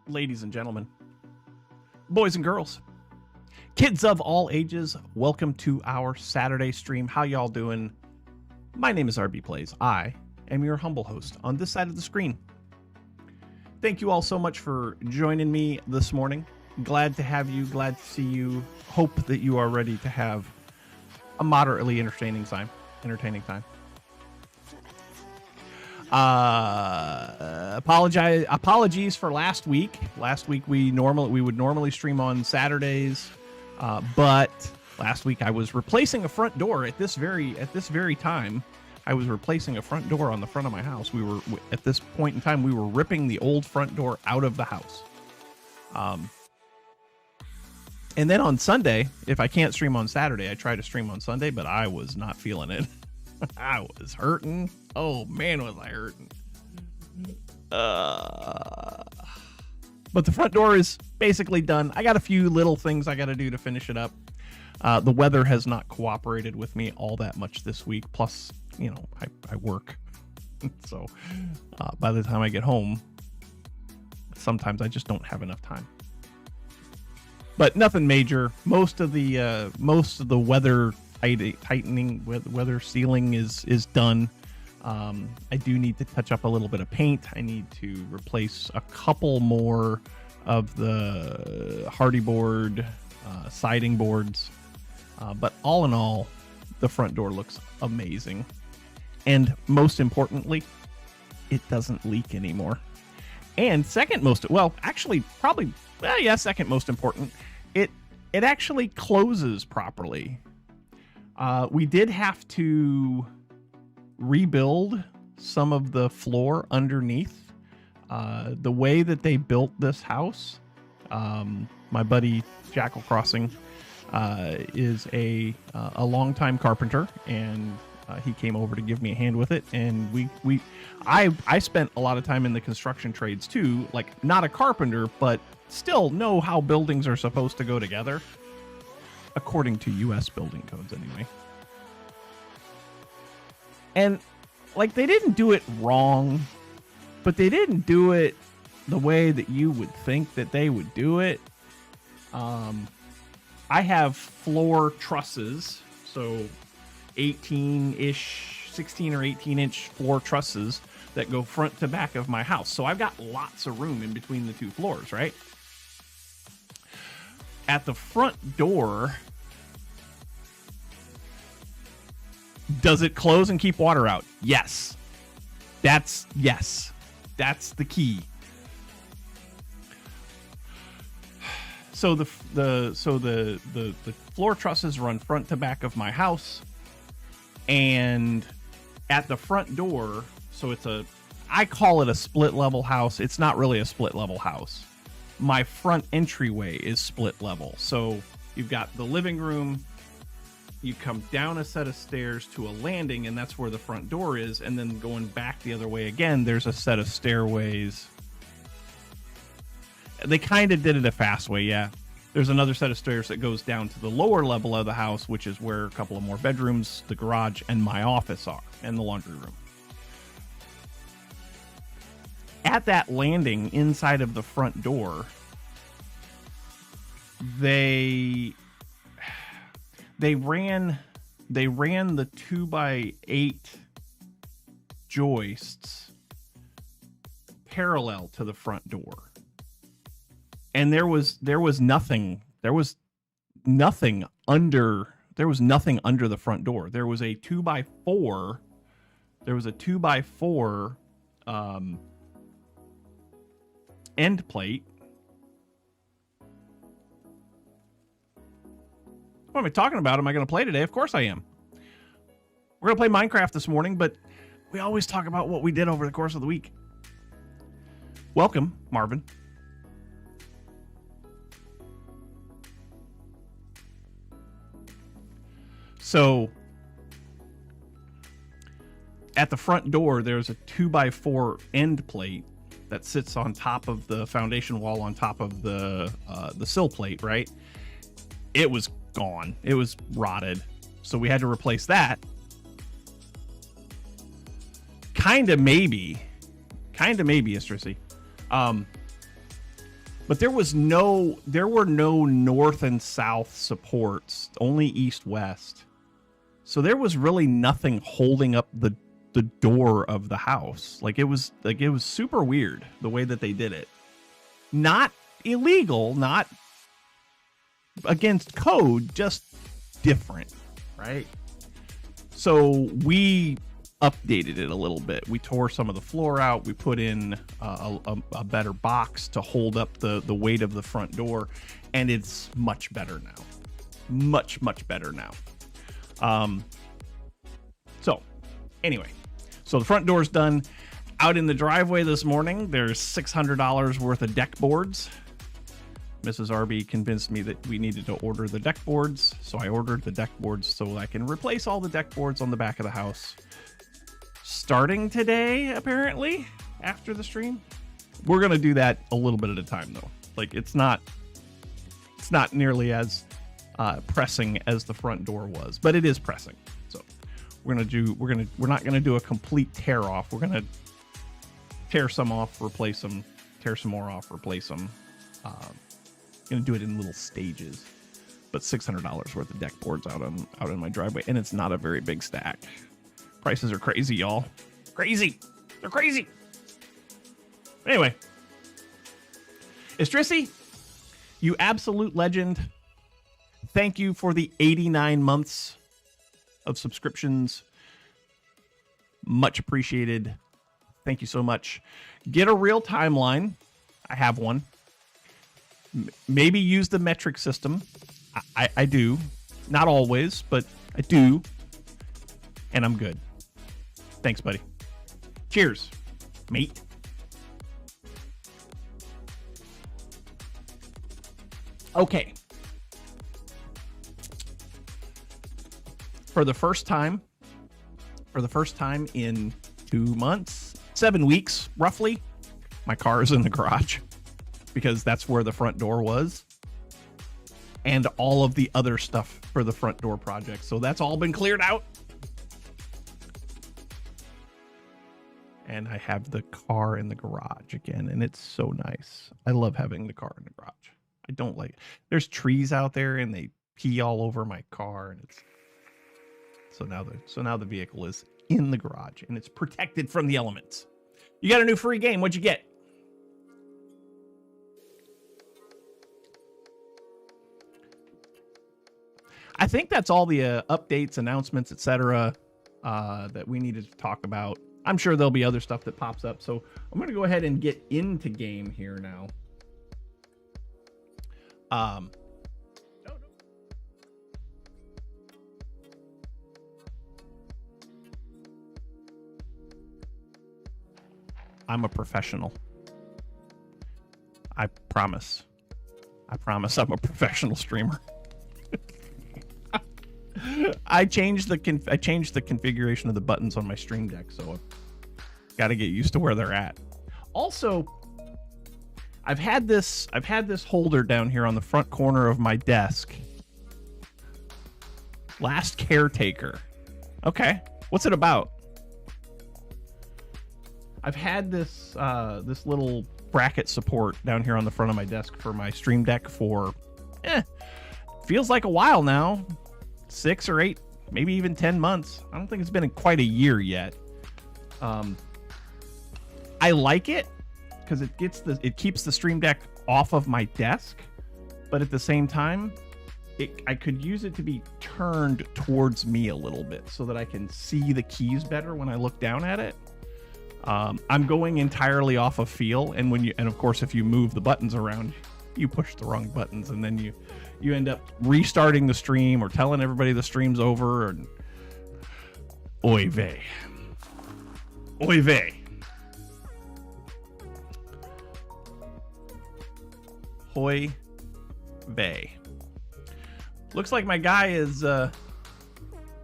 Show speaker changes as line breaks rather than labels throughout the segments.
Ladies and gentlemen, boys and girls, kids of all ages, welcome to our Saturday stream. How y'all doing? My name is rbPlays. I am your humble host on this side of the screen. Thank you all so much for joining me this morning. Glad to have you, glad to see you. Hope that you are ready to have a moderately entertaining time. Apologies for last week. Last week we would normally stream on Saturdays, but last week I was replacing a front door at this very time. I was replacing a front door on the front of my house. At this point in time, we were ripping the old front door out of the house. And then on Sunday, if I can't stream on Saturday, I try to stream on Sunday, but I was not feeling it. I was hurting. Oh man, was I hurting. But the front door is basically done. I got a few little things I got to do to finish it up. The weather has not cooperated with me all that much this week. Plus, you know, I work. So by the time I get home, sometimes I just don't have enough time. But nothing major. Most of the weather weather sealing is done. I do need to touch up a little bit of paint. I need to replace a couple more of the hardy board siding boards. But all in all, the front door looks amazing. And most importantly, it doesn't leak anymore. And second most important, it actually closes properly. We did have to rebuild some of the floor underneath. The way that they built this house, my buddy Jackal Crossing is a longtime carpenter, and he came over to give me a hand with it. And I spent a lot of time in the construction trades too, like not a carpenter, but still know how buildings are supposed to go together, according to U.S. building codes anyway. And like, they didn't do it wrong, but they didn't do it the way that you would think that they would do it. I have floor trusses, so 18-ish, 16 or 18-inch floor trusses that go front to back of my house. So I've got lots of room in between the two floors, right? At the front door, does it close and keep water out? Yes. That's the key. So the floor trusses run front to back of my house, and at the front door, so I call it a split level house. It's not really a split level house. My front entryway is split level. So you've got the living room, you come down a set of stairs to a landing, and that's where the front door is. And then going back the other way again, there's a set of stairways. They kind of did it a fast way, yeah. There's another set of stairs that goes down to the lower level of the house, which is where a couple of more bedrooms, the garage, and my office are, and the laundry room. At that landing inside of the front door, they ran the 2x8 joists parallel to the front door. And there was nothing under the front door. There was a 2x4 end plate. What am I talking about? Am I going to play today? Of course I am. We're going to play Minecraft this morning, but we always talk about what we did over the course of the week. Welcome, Marvin. So, at the front door, there's a 2x4 end plate that sits on top of the foundation wall, on top of the sill plate, right? It was gone. It was rotted. So we had to replace that. Kind of maybe, Istrissy. But there were no north and south supports, only east-west. So there was really nothing holding up the door of the house. It was super weird the way that they did it. Not illegal, not against code, just different, right? So we updated it a little bit. We tore some of the floor out. We put in a better box to hold up the weight of the front door, and it's much better now. Much better now. So anyway, so the front door's done. Out in the driveway this morning, there's $600 worth of deck boards. Mrs. RB convinced me that we needed to order the deck boards, so I ordered the deck boards so I can replace all the deck boards on the back of the house. Starting today, apparently, after the stream. We're going to do that a little bit at a time, though. It's not nearly as pressing as the front door was, but it is pressing. So we're not going to do a complete tear off. We're going to tear some off, replace them, tear some more off, replace them. Going to do it in little stages, but $600 worth of deck boards out in my driveway, and it's not a very big stack. Prices are crazy, y'all. Crazy. They're crazy. Anyway, Estrisi, you absolute legend. Thank you for the 89 months of subscriptions. Much appreciated. Thank you so much. Get a real timeline. I have one. Maybe use the metric system. I do. Not always, but I do. And I'm good. Thanks, buddy. Cheers, mate. Okay. For the first time in 2 months, 7 weeks, roughly, my car is in the garage because that's where the front door was and all of the other stuff for the front door project. So that's all been cleared out. And I have the car in the garage again, and it's so nice. I love having the car in the garage. I don't like it. There's trees out there and they pee all over my car, and it's so now the vehicle is in the garage and it's protected from the elements. You got a new free game. What'd you get? I think that's all the updates, announcements, etc. That we needed to talk about. I'm sure there'll be other stuff that pops up, so I'm going to go ahead and get into game here now. I'm a professional. I promise. I'm a professional streamer. I changed the configuration of the buttons on my Stream Deck, so I've got to get used to where they're at. Also, I've had this holder down here on the front corner of my desk. Last Caretaker. Okay, what's it about? I've had this this little bracket support down here on the front of my desk for my Stream Deck for feels like a while now. 6 or 8, maybe even 10 months. I don't think it's been in quite a year yet. I like it because it keeps the Stream Deck off of my desk, but at the same time, I could use it to be turned towards me a little bit so that I can see the keys better when I look down at it. I'm going entirely off of feel, and of course, if you move the buttons around, you push the wrong buttons, and then you end up restarting the stream or telling everybody the stream's over. And oy vey. Oy vey. Hoy vey. Looks like my guy is gonna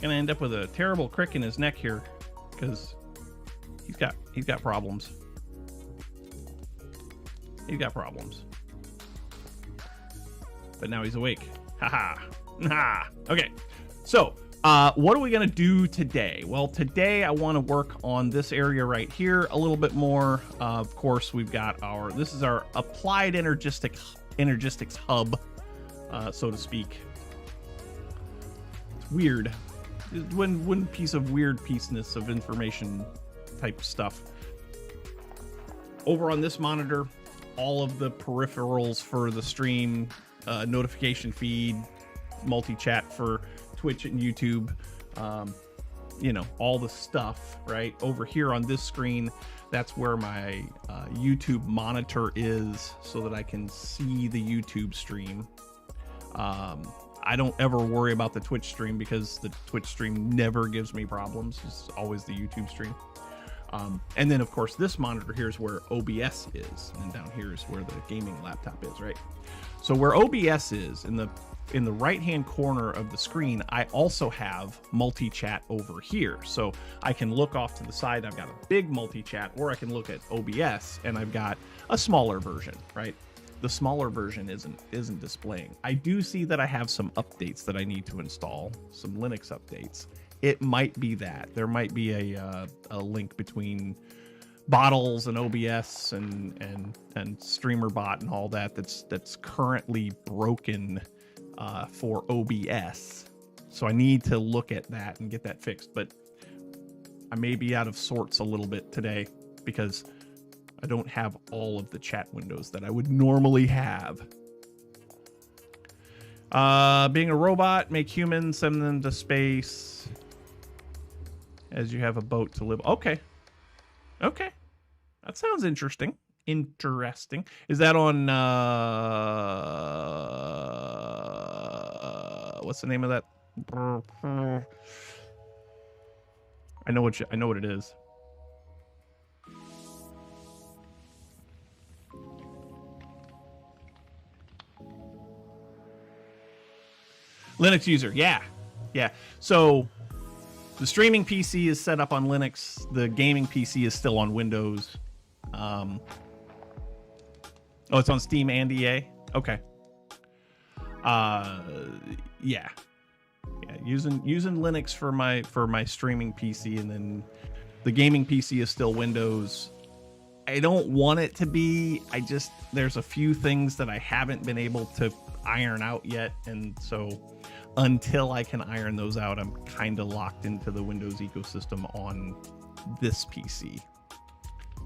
end up with a terrible crick in his neck here because he's got problems. He's got problems. But now he's awake. Haha. Okay. So What are we going to do today? Well, today I want to work on this area right here a little bit more. Of course, we've got this is our applied energistics hub, so to speak. It's weird. One piece of weirdness of information type stuff. Over on this monitor, all of the peripherals for the stream, notification feed, multi-chat for Twitch and YouTube, you know, all the stuff right over here on this screen. That's where my YouTube monitor is, so that I can see the YouTube stream. I don't ever worry about the Twitch stream because the Twitch stream never gives me problems. It's always the YouTube stream. And then of course this monitor here is where OBS is, and down here is where the gaming laptop is, right? So where OBS is in the right hand corner of the screen, I also have multi-chat over here. So I can look off to the side, I've got a big multi-chat, or I can look at OBS and I've got a smaller version, right? The smaller version isn't displaying. I do see that I have some updates that I need to install, some Linux updates. It might be that there might be a link between bottles and OBS and StreamerBot and all that that's currently broken for OBS. So I need to look at that and get that fixed. But I may be out of sorts a little bit today because I don't have all of the chat windows that I would normally have. Being a robot, make humans, send them to space as you have a boat to live. Okay. Okay. That sounds interesting. Interesting. Is that on what's the name of that? I know what it is. Linux user, yeah. So the streaming PC is set up on Linux. The gaming PC is still on Windows. Oh, it's on Steam and EA. Okay. Yeah. Using Linux for my streaming PC, and then the gaming PC is still Windows. I don't want it to be. There's a few things that I haven't been able to iron out yet, and so until I can iron those out, I'm kind of locked into the Windows ecosystem on this PC,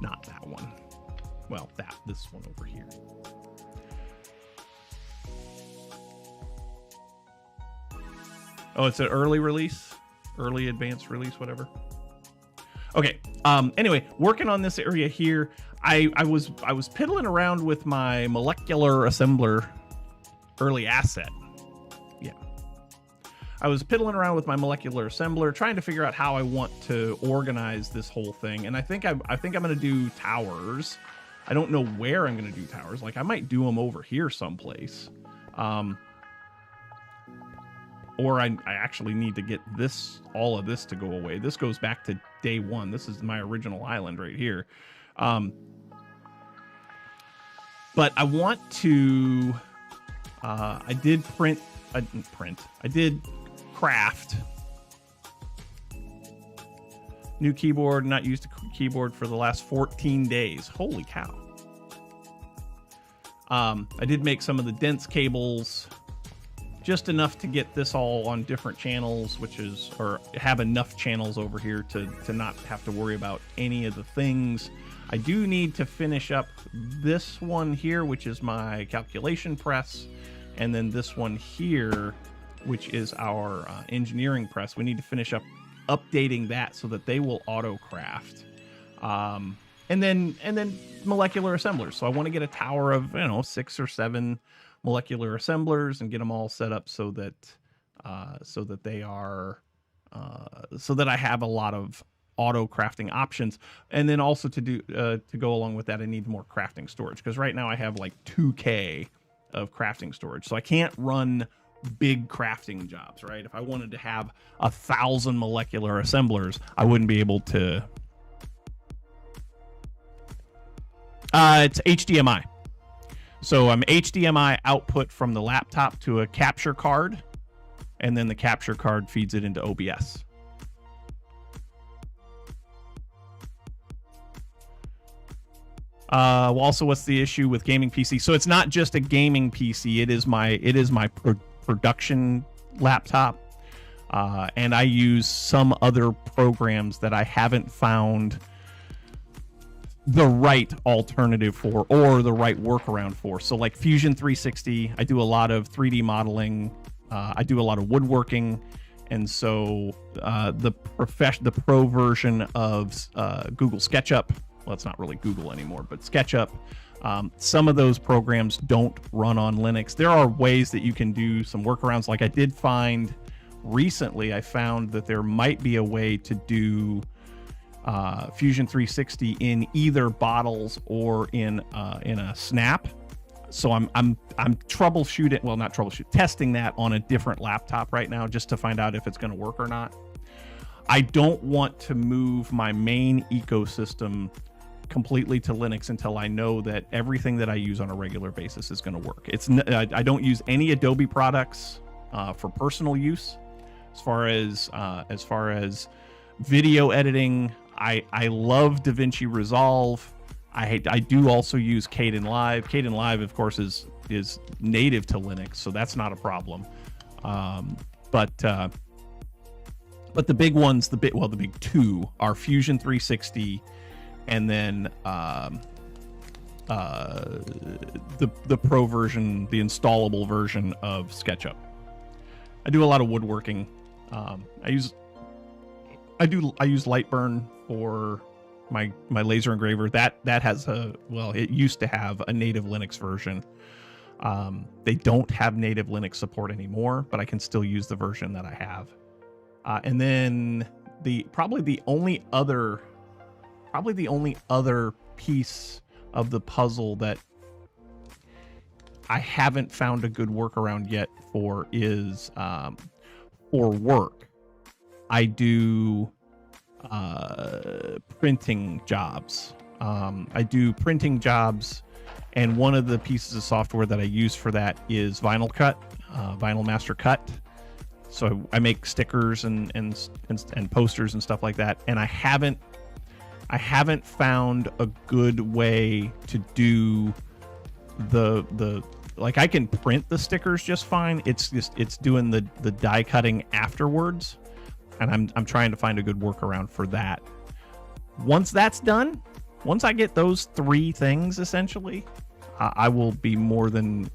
not that one. Well, this one over here. Oh, it's an early release, early advanced release, whatever. Okay. Anyway, working on this area here, I was piddling around with my molecular assembler early asset. Yeah. I was piddling around with my molecular assembler, trying to figure out how I want to organize this whole thing. And I think I'm going to do towers. I don't know where I'm going to do towers. Like I might do them over here someplace. Or I actually need to get all of this to go away. This goes back to day one. This is my original island right here. But I want to, I did craft new keyboard, not used a keyboard for the last 14 days. Holy cow. I did make some of the dense cables, just enough to get this all on different channels, or have enough channels over here to not have to worry about any of the things. I do need to finish up this one here, which is my calculation press, and then this one here, which is our engineering press. We need to finish up updating that so that they will auto craft. And then molecular assemblers. So I want to get a tower of 6 or 7 molecular assemblers and get them all set up so that they are so that I have a lot of auto crafting options. And then also to go along with that, I need more crafting storage, because right now I have like 2K of crafting storage, so I can't run big crafting jobs, right? If I wanted to have 1,000 molecular assemblers, I wouldn't be able to. It's HDMI. So I'm HDMI output from the laptop to a capture card, and then the capture card feeds it into OBS. Well, also, what's the issue with gaming PC? So it's not just a gaming PC. It is my production laptop, and I use some other programs that I haven't found the right alternative for or the right workaround for. So like Fusion 360, I do a lot of 3D modeling. I do a lot of woodworking, and so the pro version of Google SketchUp. Well, it's not really Google anymore, but SketchUp. Some of those programs don't run on Linux. There are ways that you can do some workarounds. Like I did find recently, I found that there might be a way to do Fusion 360 in either bottles or in a snap. So I'm troubleshooting, well, not troubleshooting, testing that on a different laptop right now just to find out if it's going to work or not. I don't want to move my main ecosystem completely to Linux until I know that everything that I use on a regular basis is going to work. I don't use any Adobe products for personal use. As far as video editing, I love DaVinci Resolve. I do also use Kdenlive. Kdenlive, of course, is native to Linux, so that's not a problem. But the big ones, the big two are Fusion 360, and then the pro version, the installable version of SketchUp. I do a lot of woodworking. I use Lightburn for my laser engraver. That has it used to have a native Linux version. They don't have native Linux support anymore, but I can still use the version that I have. And then probably the only other piece of the puzzle that I haven't found a good workaround yet for is for work. I do printing jobs. I do printing jobs, and one of the pieces of software that I use for that is Vinyl Cut, Vinyl Master Cut. So I make stickers and posters and stuff like that, and I haven't found a good way to do the like I can print the stickers just fine. It's doing the die cutting afterwards, and I'm trying to find a good workaround for that. Once that's done, once I get those three things essentially, I'll be more than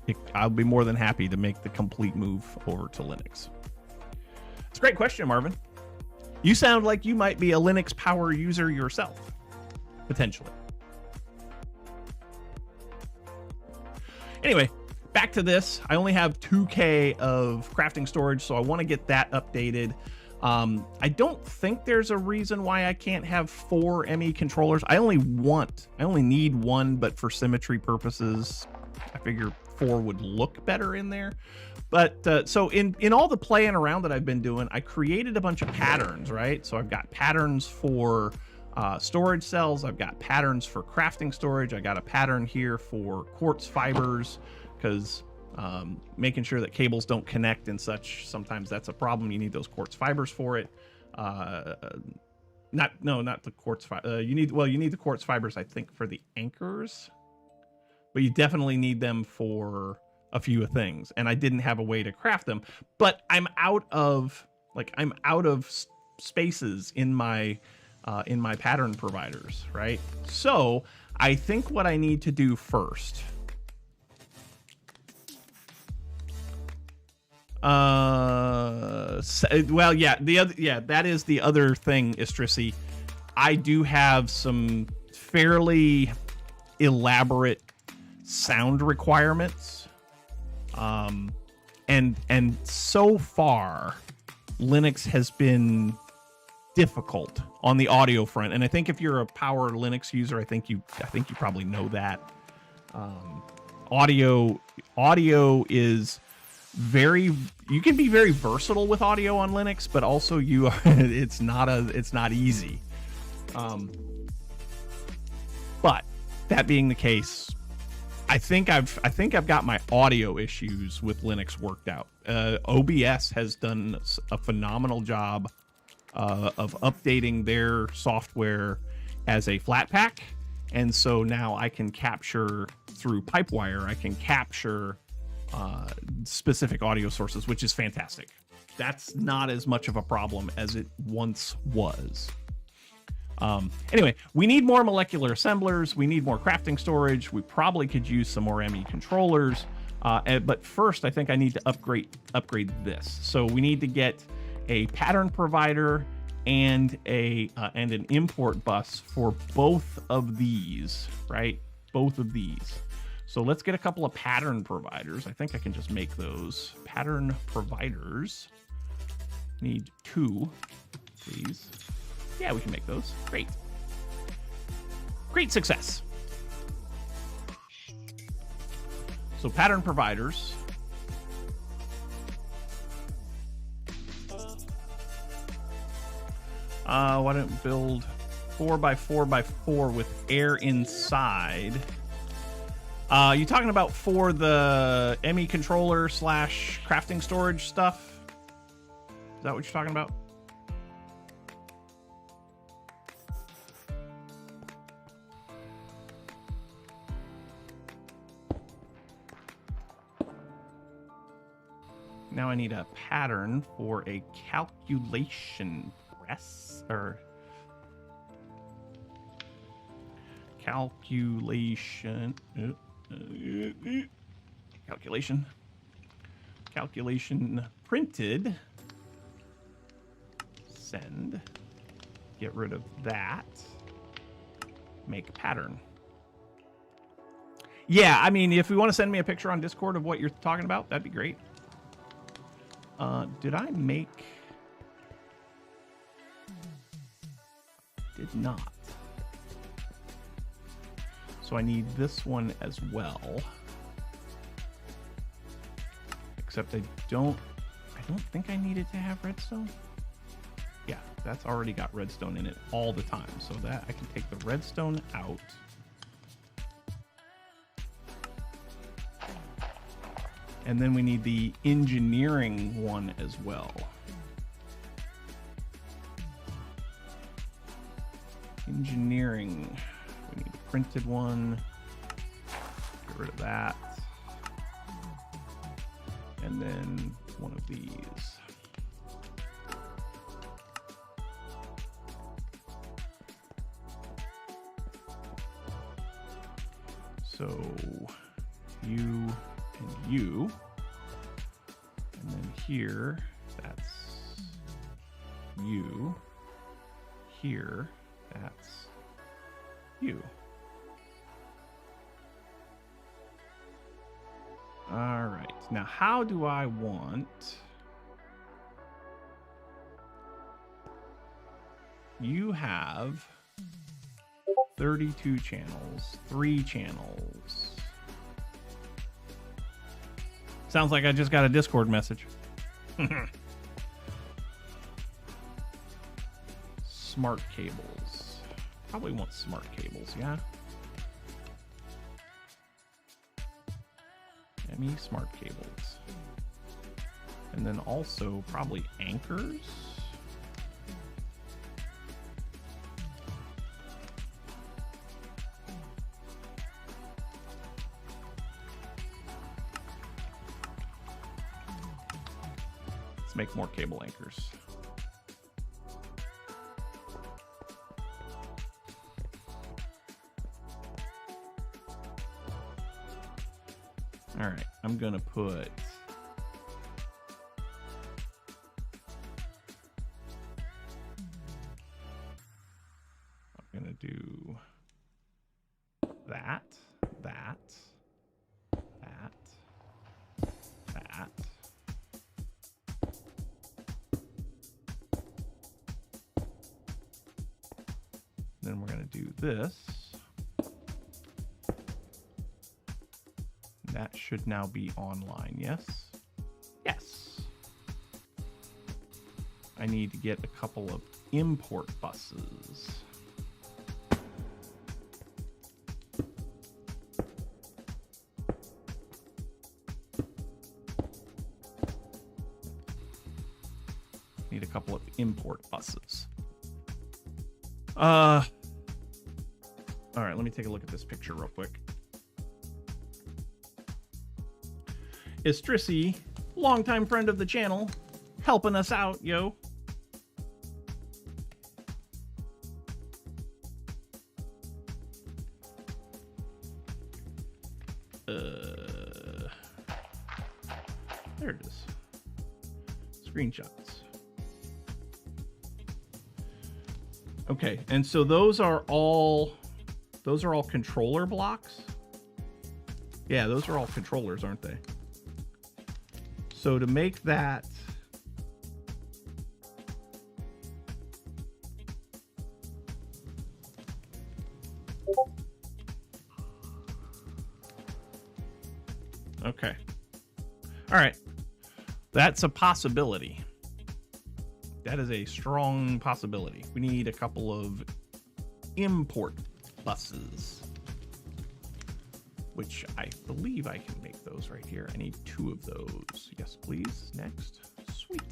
happy to make the complete move over to Linux. It's a great question, Marvin. You sound like you might be a Linux power user yourself, potentially. Anyway, back to this. I only have 2K of crafting storage, so I want to get that updated. I don't think there's a reason why I can't have 4 ME controllers. I only need one, but for symmetry purposes, I figure 4 would look better in there. But so in all the playing around that I've been doing, I created a bunch of patterns, right? So I've got patterns for storage cells. I've got patterns for crafting storage. I got a pattern here for quartz fibers, because making sure that cables don't connect and such, sometimes that's a problem. You need those quartz fibers for it. Not the quartz fiber. You need the quartz fibers, I think, for the anchors, but you definitely need them for a few things. And I didn't have a way to craft them, but I'm out of spaces in my pattern providers, right? So I think what I need to do first, that is the other thing, Istrisi. I do have some fairly elaborate sound requirements, and so far Linux has been difficult on the audio front, and I think if you're a power Linux user, I think you probably know that. Audio is you can be very versatile with audio on Linux, but also it's not easy. But that being the case, I think I've got my audio issues with Linux worked out. OBS has done a phenomenal job of updating their software as a flat pack, and so now I can capture through Pipewire. I can capture specific audio sources, which is fantastic. That's not as much of a problem as it once was. Anyway, we need more molecular assemblers. We need more crafting storage. We probably could use some more ME controllers. But first, I think I need to upgrade this. So we need to get a pattern provider and an import bus for both of these, right? Both of these. So let's get a couple of pattern providers. I think I can just make those. Pattern providers. Need 2, please. Yeah, we can make those. Great. Great success. So pattern providers. Why don't we build 4x4x4 with air inside? You talking about for the ME controller / crafting storage stuff? Is that what you're talking about? Now I need a pattern for a calculation press, or calculation printed. Send. Get rid of that. Make pattern. Yeah, I mean, if you want to send me a picture on Discord of what you're talking about, that'd be great. Did I make... Did not. So I need this one as well. Except I don't think I needed to have redstone. Yeah, that's already got redstone in it all the time. So that I can take the redstone out. And then we need the engineering one as well. Engineering. We need a printed one. Get rid of that. And then one of these. So you and you. And then here, that's you. Here, that's you. All right. Now, how do I want... You have 32 channels, 3 channels. Sounds like I just got a Discord message. Smart cables. Probably want smart cables, yeah? ME smart cables. And then also probably anchors. Let's make more cable anchors. All right, I'm gonna put do that, that, that, that. Then we're gonna do this. That should now be online, yes? Yes. I need to get a couple of import buses. need a couple of import buses. All right, let me take a look at this picture real quick. Istrisi, longtime friend of the channel, helping us out, yo. There it is. Screenshots. Okay, and so those are all controller blocks. Yeah, those are all controllers, aren't they? So to make that okay. All right. That's a possibility. That is a strong possibility. We need a couple of import buses, which I believe I can make those right here. I need 2 of those. Yes, please. Next. Sweet.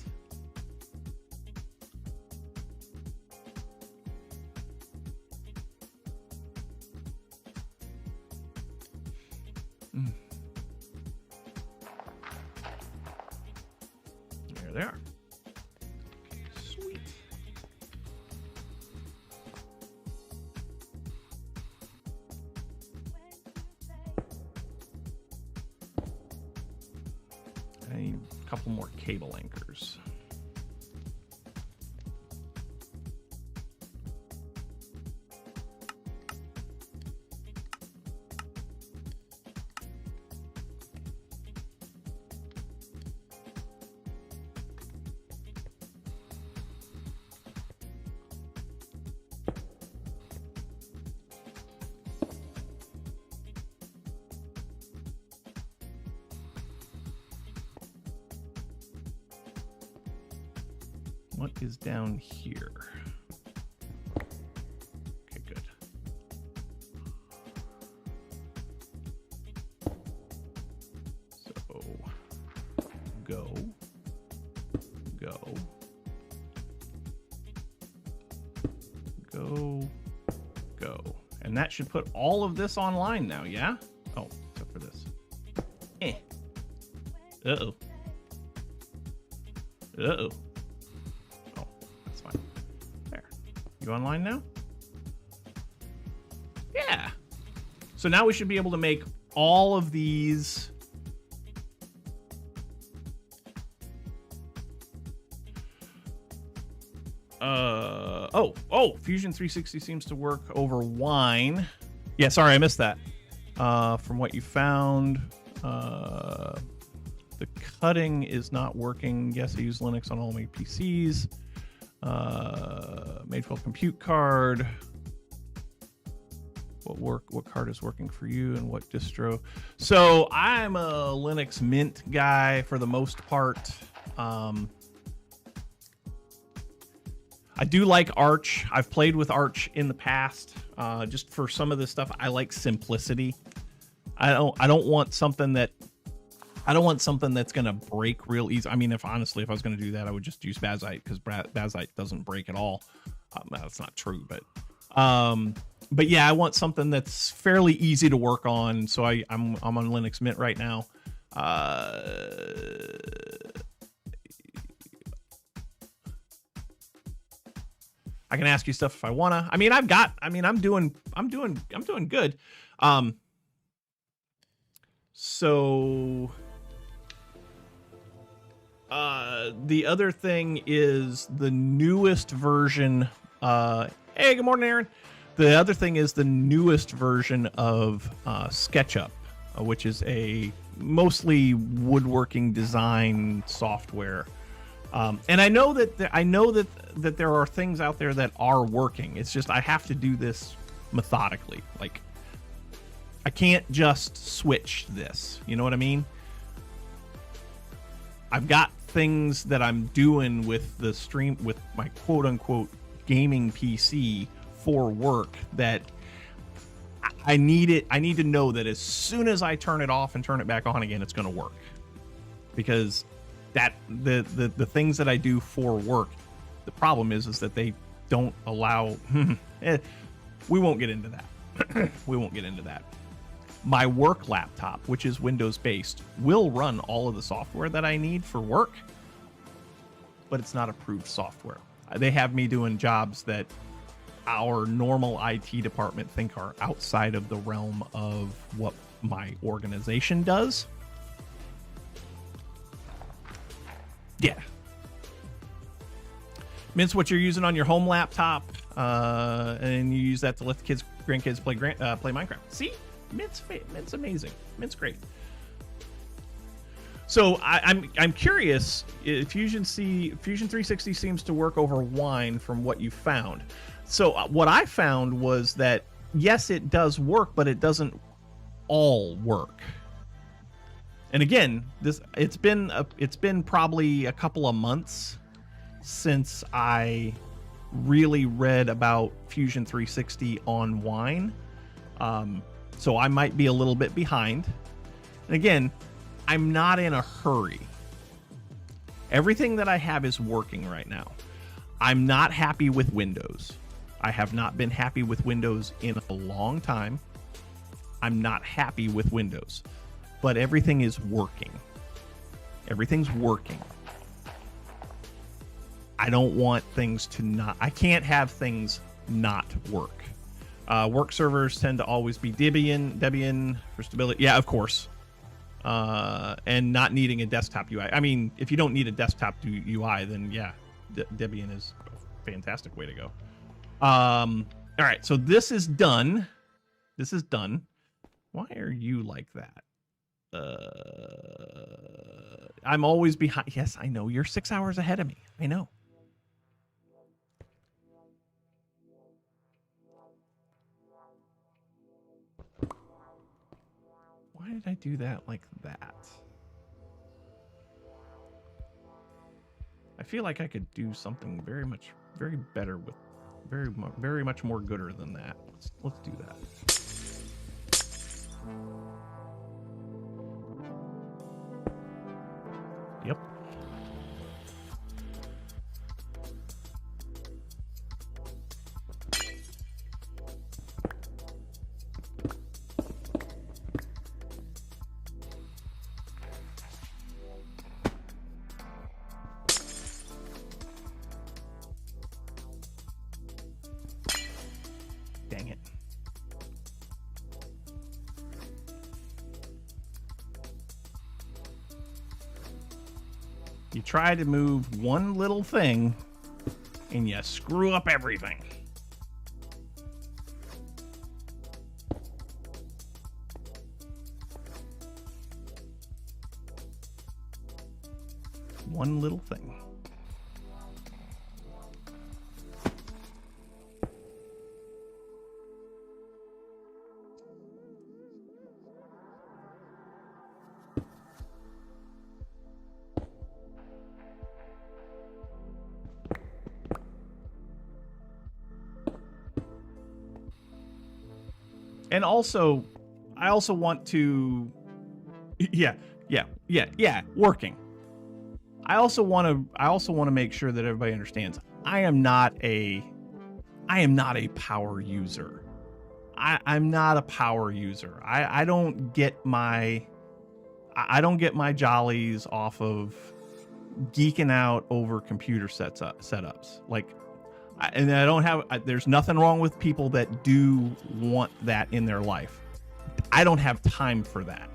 There they are. Sweet. I need a couple more cable anchors. What is down here? Okay, good. So go, go, go, go. And that should put all of this online now, yeah? Oh, except for this. Uh-oh. Uh-oh. You online now? Yeah. So now we should be able to make all of these. Oh, Fusion 360 seems to work over Wine. Yeah, sorry, I missed that. From what you found, the cutting is not working. Yes, I use Linux on all my PCs. Made-well compute card. What card is working for you and what distro? So I'm a Linux Mint guy for the most part. I do like Arch. I've played with Arch in the past. Just for some of this stuff, I like simplicity. I don't want something that's gonna break real easy. I mean, if I was gonna do that, I would just use Bazite because Bazite doesn't break at all. That's not true, but yeah, I want something that's fairly easy to work on. So I'm on Linux Mint right now. I can ask you stuff if I wanna. I'm doing good. So the other thing is the newest version. Hey, good morning, Aaron. The other thing is the newest version of SketchUp, which is a mostly woodworking design software. And I know that there are things out there that are working. It's just I have to do this methodically. Like, I can't just switch this. You know what I mean? I've got things that I'm doing with the stream, with my quote unquote gaming PC for work, that I need to know that as soon as I turn it off and turn it back on again, it's going to work. Because that the things that I do for work, the problem is that they don't allow. We won't get into that. We won't get into that. My work laptop, which is Windows based, will run all of the software that I need for work, but it's not approved software. They have me doing jobs that our normal IT department think are outside of the realm of what my organization does. Yeah. Mince, what you're using on your home laptop, and you use that to let the grandkids play Minecraft. See, Mince amazing. Mince great. So I'm curious. Fusion 360 seems to work over Wine from what you found. So what I found was that yes, it does work, but it doesn't all work. And again, it's been probably a couple of months since I really read about Fusion 360 on Wine. So I might be a little bit behind. And again, I'm not in a hurry. Everything that I have is working right now. I'm not happy with Windows. I have not been happy with Windows in a long time. I'm not happy with Windows, but everything is working. Everything's working. I don't want things to not, I can't have things not work. Work servers tend to always be Debian for stability. Yeah, of course. And not needing a desktop UI. I mean, if you don't need a desktop UI, then yeah, Debian is a fantastic way to go. All right, so this is done. This is done. Why are you like that? I'm always behind. Yes, I know. You're 6 hours ahead of me. I know. Why did I do that like that? I feel like I could do something very better with very much more gooder than that. Let's do that. Yep. Dang it. You try to move one little thing and you screw up everything. One little thing. And also, I also want to, yeah, working. I also want to make sure that everybody understands I am not a power user. I'm not a power user. I don't get my jollies off of geeking out over computer setups. Like, and I don't have, there's nothing wrong with people that do want that in their life. I don't have time for that.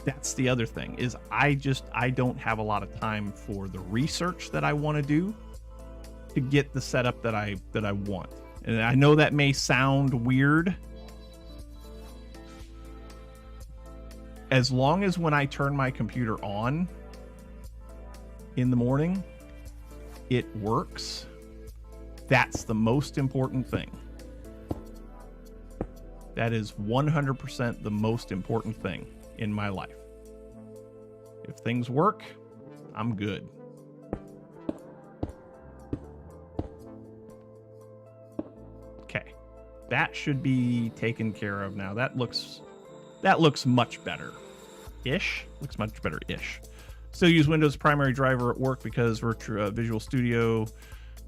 That's the other thing, is I don't have a lot of time for the research that I want to do to get the setup that I want. And I know that may sound weird. As long as when I turn my computer on in the morning, it works. That's the most important thing. That is 100% the most important thing in my life. If things work, I'm good. Okay. That should be taken care of now. That looks much better. Looks much better-ish. Still use Windows primary driver at work because Visual Studio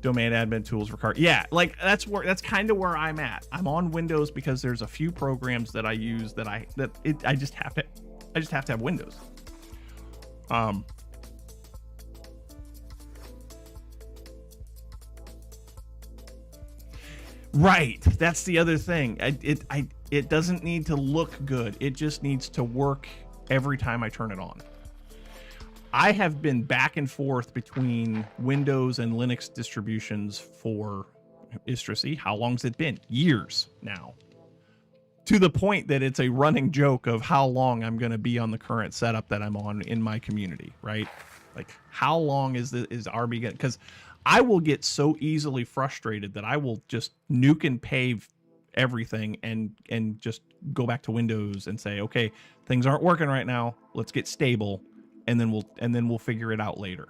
domain admin tools required. Yeah, like that's kind of where I'm at. I'm on Windows because there's a few programs that I use that I just have to have Windows. Right. That's the other thing. It doesn't need to look good. It just needs to work every time I turn it on. I have been back and forth between Windows and Linux distributions for Istracy. How long's it been? Years now. To the point that it's a running joke of how long I'm going to be on the current setup that I'm on in my community, right? Like, how long is RB going? Because I will get so easily frustrated that I will just nuke and pave everything and just go back to Windows and say, okay, things aren't working right now. Let's get stable, and then we'll figure it out later.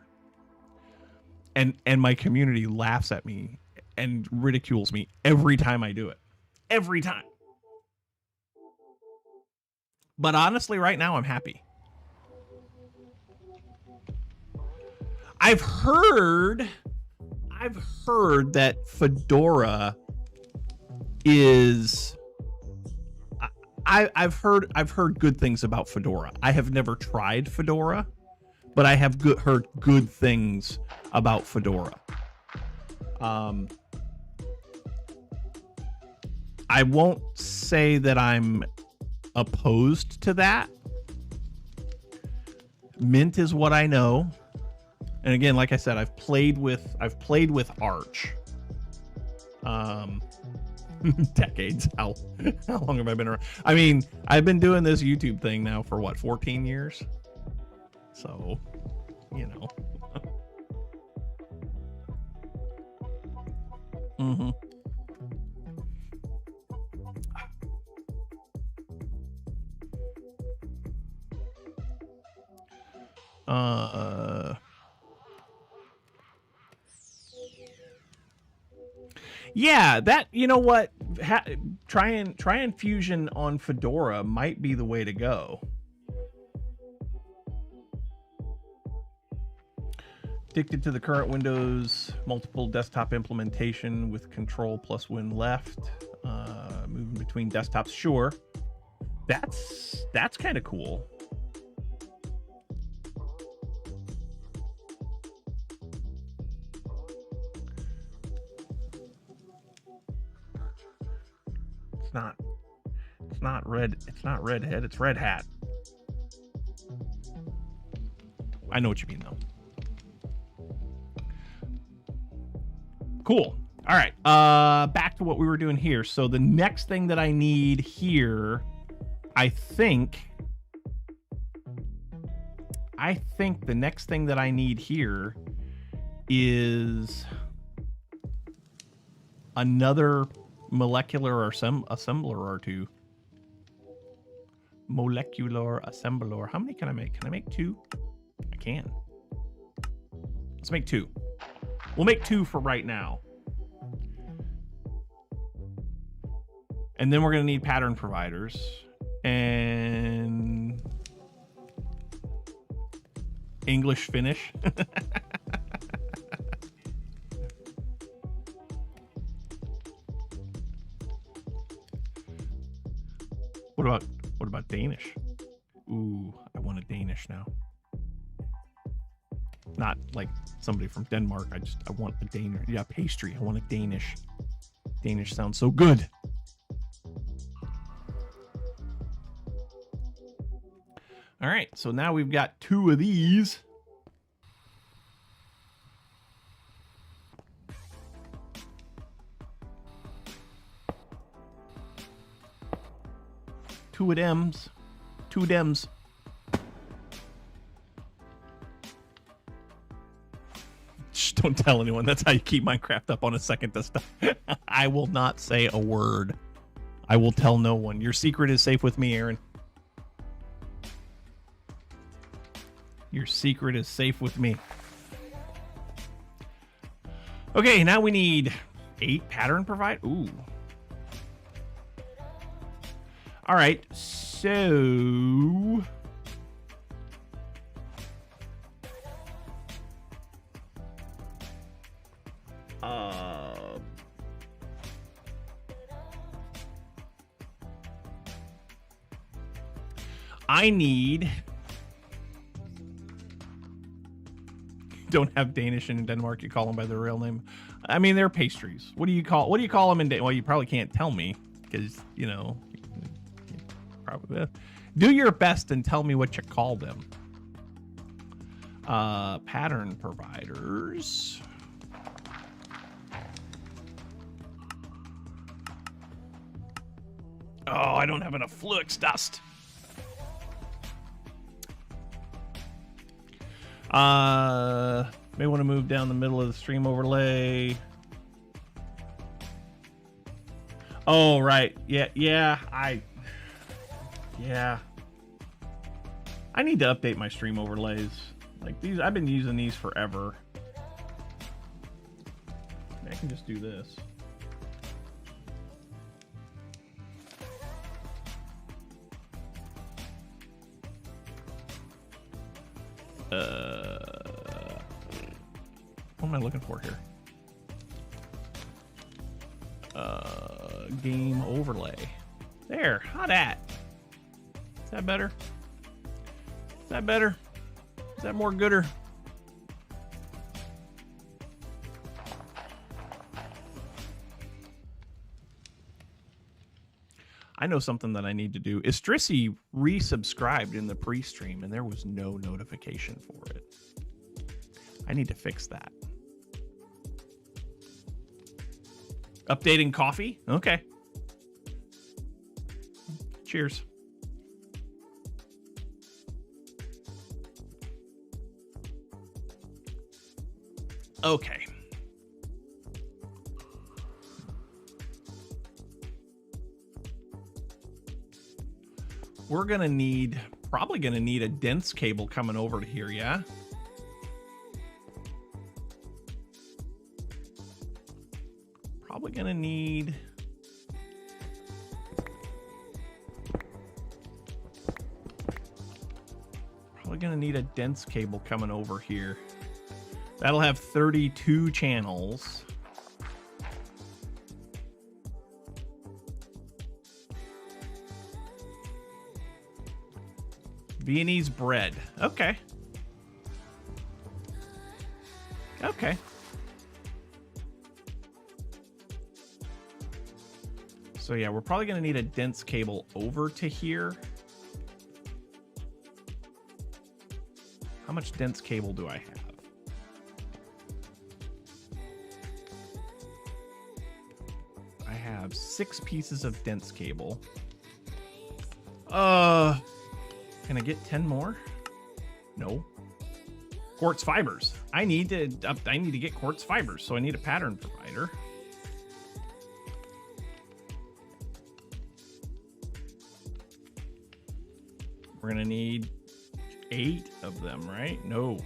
And my community laughs at me and ridicules me every time I do it. Every time. But honestly, right now I'm happy. I've heard that Fedora is I've heard good things about Fedora. I have never tried Fedora, but I have heard good things about Fedora. I won't say that I'm opposed to that. Mint is what I know. And again, like I said, I've played with Arch. Decades. How long have I been around? I mean, I've been doing this YouTube thing now for what, 14 years? So, you know. Mm-hmm. Yeah, that, you know what, trying Fusion on Fedora might be the way to go. Addicted to the current Windows multiple desktop implementation with Control plus Win left, moving between desktops. Sure, that's kind of cool. It's not Red Hat, it's Red Hat. I know what you mean though. Cool. All right. Back to what we were doing here. So the next thing that I need here, I think the next thing that I need here is another molecular assembler or two. Molecular assembler. How many can I make? Can I make 2? I can. Let's make 2. We'll make 2 for right now. And then we're going to need pattern providers. And English Finnish. What about Danish? Ooh, I want a Danish now. Not like somebody from Denmark. I want a Danish. Yeah, pastry. I want a Danish. Danish sounds so good. All right, so now we've got 2 of these. Two dems. Shh, don't tell anyone. That's how you keep Minecraft up on a second desktop. I will not say a word. I will tell no one. Your secret is safe with me, Aaron. Your secret is safe with me. Okay, now we need 8 pattern provide. Ooh. All right, so I need... Don't have Danish in Denmark. You call them by their real name. I mean, they're pastries. What do you call them in Denmark? Well, you probably can't tell me because, you know, probably do your best and tell me what you call them. Pattern providers. Oh, I don't have enough flux dust. May want to move down the middle of the stream overlay. Oh, right. Yeah. I need to update my stream overlays. Like these, I've been using these forever. I can just do this. What am I looking for here? Game overlay. There, how that? Is that better? Is that better? Is that more gooder? I know something that I need to do. Istrisi resubscribed in the pre-stream and there was no notification for it. I need to fix that. Updating coffee? Okay. Cheers. Okay. We're gonna need, probably gonna need a dense cable coming over to here, yeah? Probably gonna need... Probably gonna need a dense cable coming over here. That'll have 32 channels. Viennese bread. Okay. Okay. So yeah, we're probably going to need a dense cable over to here. How much dense cable do I have? I have 6 pieces of dense cable. Can I get 10 more? No. Quartz fibers. I need to get quartz fibers, so I need a pattern provider. We're gonna need 8 of them, right? No.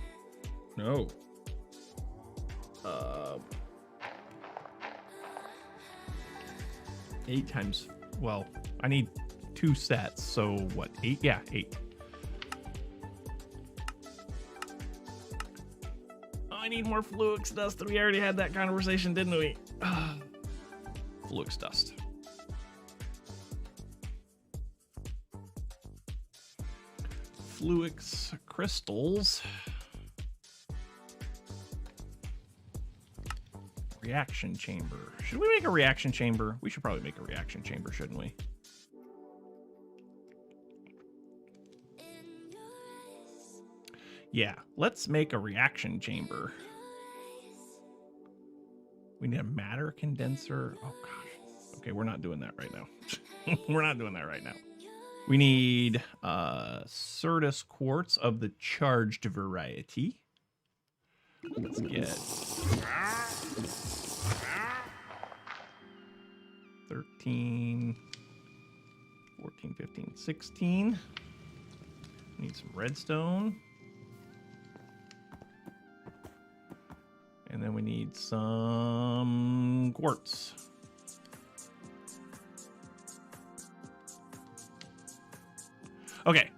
8 times, well, I need 2 sets, so what, 8? Yeah, 8. Oh, I need more flux dust. We already had that conversation, didn't we? Flux dust. Flux crystals. Reaction chamber. Should we make a reaction chamber? We should probably make a reaction chamber, shouldn't we? Yeah, let's make a reaction chamber. We need a matter condenser. Oh gosh. Okay, we're not doing that right now. We're not doing that right now. We need Certus quartz of the charged variety. Let's get 13, 14, 15, 16. Need some redstone. And then we need some quartz. Okay.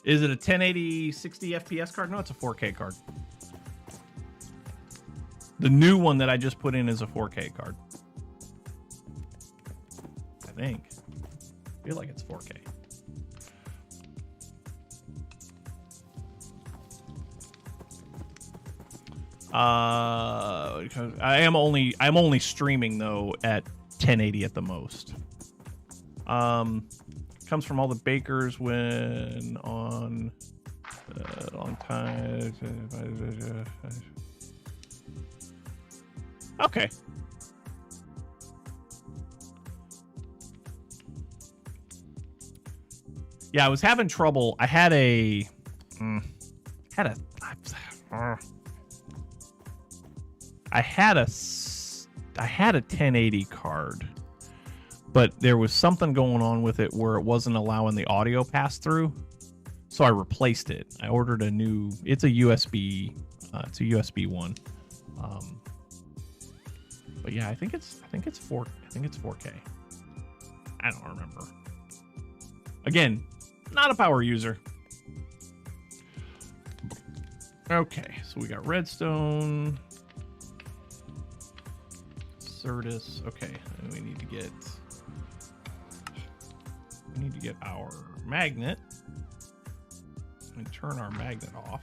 Is it a 1080 60 FPS card? No, it's a 4K card. The new one that I just put in is a 4K card. think. I feel like it's 4K. I'm only streaming though at 1080 at the most. Comes from all the bakers when on long time. Okay. Yeah, I was having trouble. I had a 1080 card, but there was something going on with it where it wasn't allowing the audio pass through, so I replaced it. I ordered a new. It's a USB. It's a USB one. But yeah, I think it's 4K. I don't remember. Again, not a power user. Okay, so we got redstone, Certus. Okay, and we need to get our magnet and turn our magnet off.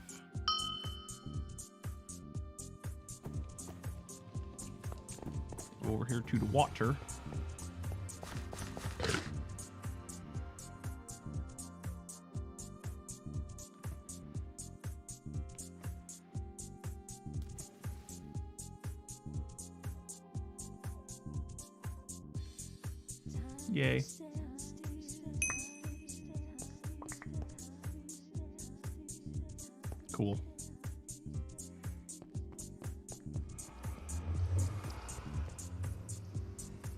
Go over here to the water. Yay. Cool.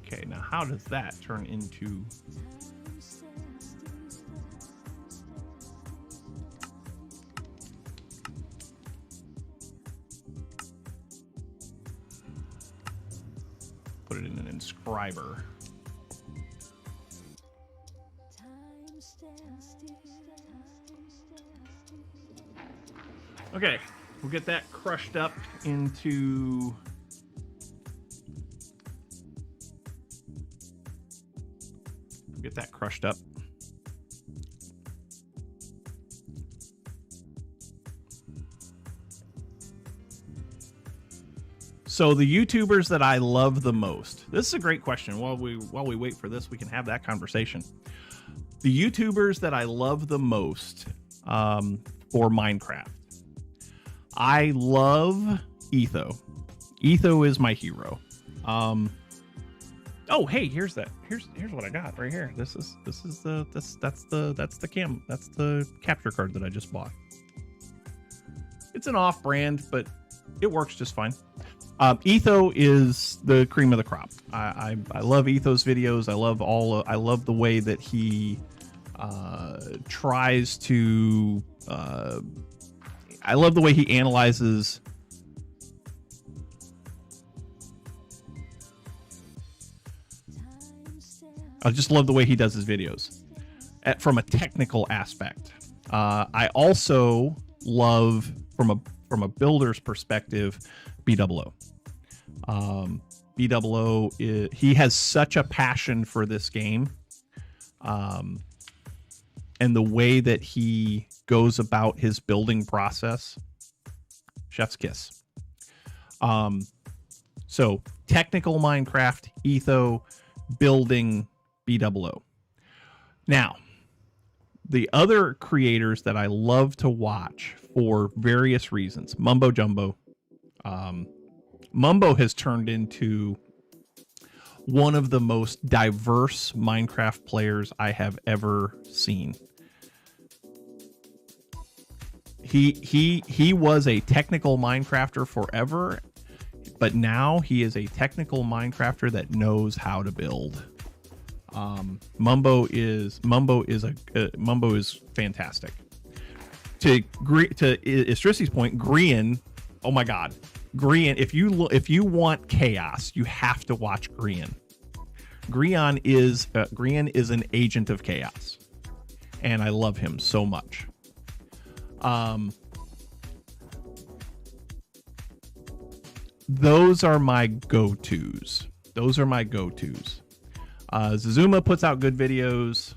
Okay, now how does that turn into... Put it in an inscriber. Okay, we'll get that crushed up into... Get that crushed up. So the YouTubers that I love the most. This is a great question. While we wait for this, we can have that conversation. The YouTubers that I love the most for Minecraft. I love AE2. AE2 is my hero. Oh, hey, here's what I got right here. That's the capture card that I just bought. It's an off-brand, but it works just fine. AE2 is the cream of the crop. I love AE2's videos. I love the way that he tries to. I love the way he analyzes. I just love the way he does his videos from a technical aspect. I also love from a builder's perspective, BOO. BOO he has such a passion for this game, and the way that he goes about his building process, chef's kiss. So technical Minecraft, AE2, building BOO. Now, the other creators that I love to watch for various reasons, Mumbo Jumbo. Mumbo has turned into one of the most diverse Minecraft players I have ever seen. He was a technical Minecrafter forever, but now he is a technical Minecrafter that knows how to build. Mumbo is fantastic. To Istrissy's point, Grian, oh my god, Grian, if you want chaos, you have to watch Grian. Grian is an agent of chaos, and I love him so much. Those are my go-tos. Zazuma puts out good videos.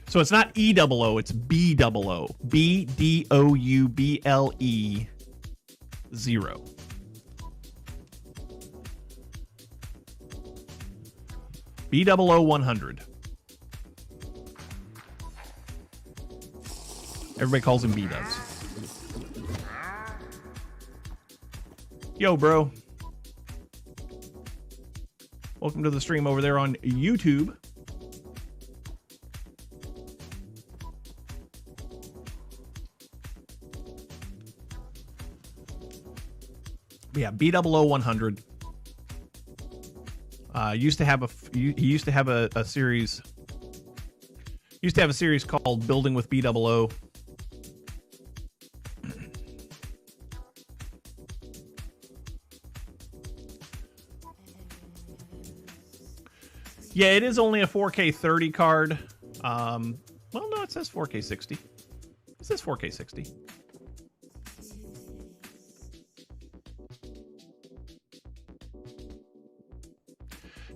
So it's not E00, it's B00. BDOUBLE 0. B00-100. Everybody calls him B-Dubs. Yo, bro. Welcome to the stream over there on YouTube. Yeah, B00-100. He used to have a series. Used to have a series called Building with B00. Yeah, it is only a 4K 30 card. Well, no, it says 4K 60. It says 4K 60.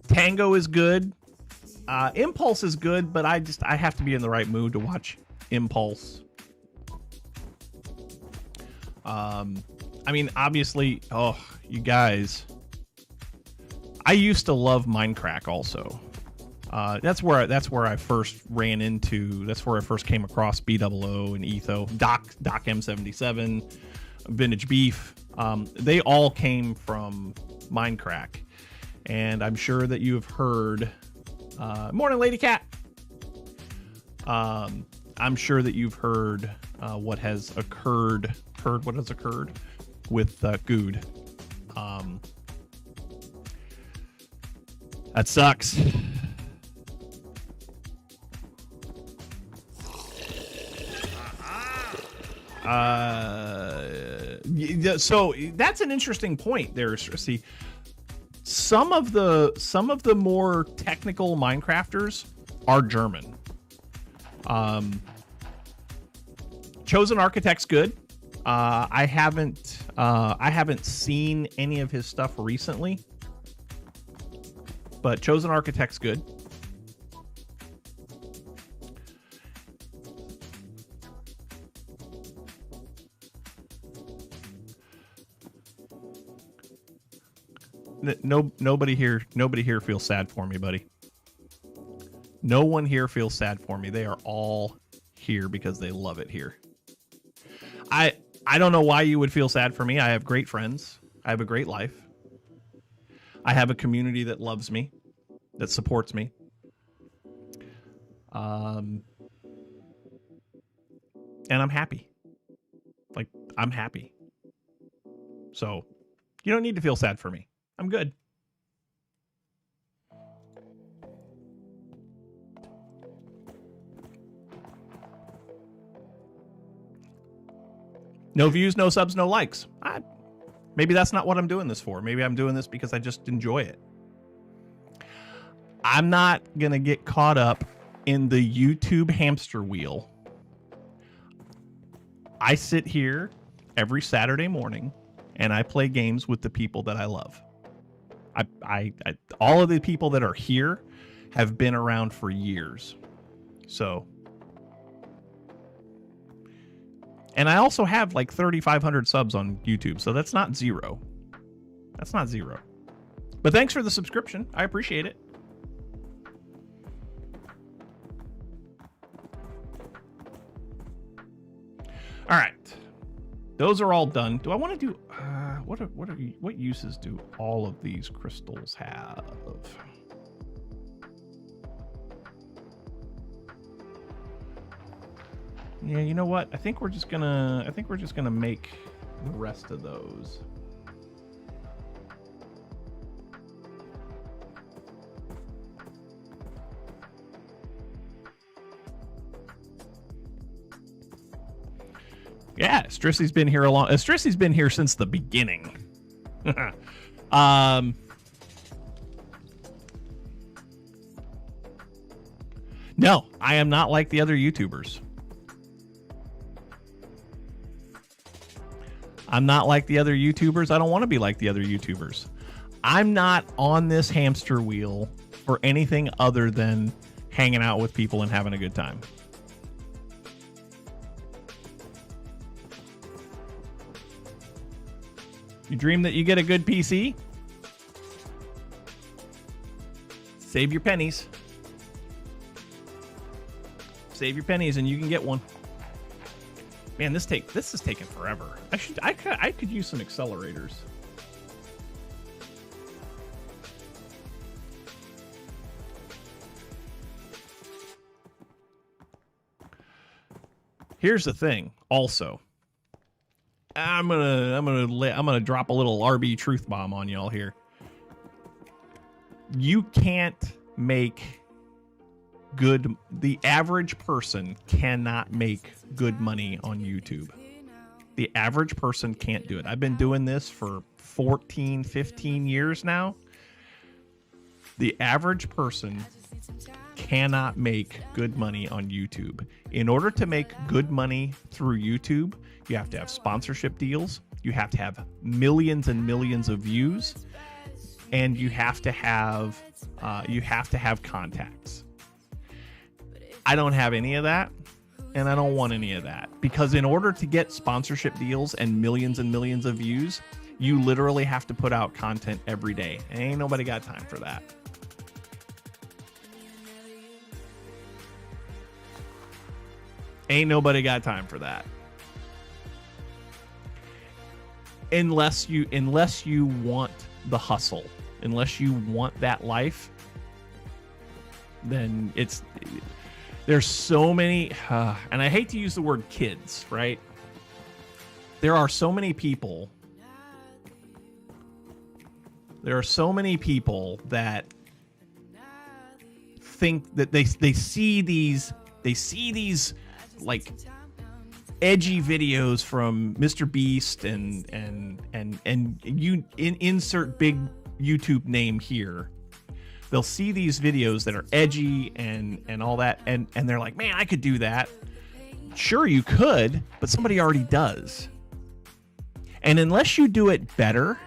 Tango is good. Impulse is good, but I have to be in the right mood to watch Impulse. I mean, obviously, oh, you guys. I used to love Minecraft also. That's where I first ran into. That's where I first came across B00 and Etho, Doc M77, Vintage Beef. They all came from Minecraft. And I'm sure that you have heard. Morning, Lady Cat. I'm sure that you've heard what has occurred. Heard what has occurred with Good. That sucks. So that's an interesting point there, see. Some of the more technical Minecrafters are German. Chosen Architect's good. I haven't seen any of his stuff recently, but Chosen Architect's good. Nobody here feels sad for me, buddy. No one here feels sad for me. They are all here because they love it here. I don't know why you would feel sad for me. I have great friends. I have a great life. I have a community that loves me, that supports me. And I'm happy. Like, I'm happy. So, you don't need to feel sad for me. I'm good. No views, no subs, no likes. Maybe that's not what I'm doing this for. Maybe I'm doing this because I just enjoy it. I'm not going to get caught up in the YouTube hamster wheel. I sit here every Saturday morning and I play games with the people that I love. All of the people that are here have been around for years. So, and I also have like 3,500 subs on YouTube, so that's not zero. That's not zero. But thanks for the subscription. I appreciate it. All right. Those are all done. Do I want to do what uses do all of these crystals have? Yeah, you know what? I think we're just gonna make the rest of those. Yeah, Strissy's been here Strissy's been here since the beginning. No, I am not like the other YouTubers. I'm not like the other YouTubers. I don't want to be like the other YouTubers. I'm not on this hamster wheel for anything other than hanging out with people and having a good time. You dream that you get a good PC? Save your pennies. Save your pennies and you can get one. Man, this is taking forever. I could use some accelerators. Here's the thing. Also, I'm gonna drop a little RB truth bomb on y'all here. You can't make good. The average person cannot make good money on YouTube. The average person can't do it. I've been doing this for 14, 15 years now. The average person cannot make good money on YouTube. In order to make good money through YouTube, you have to have sponsorship deals, you have to have millions and millions of views, and you have to have contacts. I don't have any of that, and I don't want any of that, because in order to get sponsorship deals and millions of views, you literally have to put out content every day. And ain't nobody got time for that. Ain't nobody got time for that. Unless you want the hustle, unless you want that life, then there's so many, and I hate to use the word kids, right? There are so many people. There are so many people that think that they see these like edgy videos from Mr. Beast and you insert big YouTube name here. They'll see these videos that are edgy and all that, and they're like, man, I could do that. Sure, you could, but somebody already does. And unless you do it better,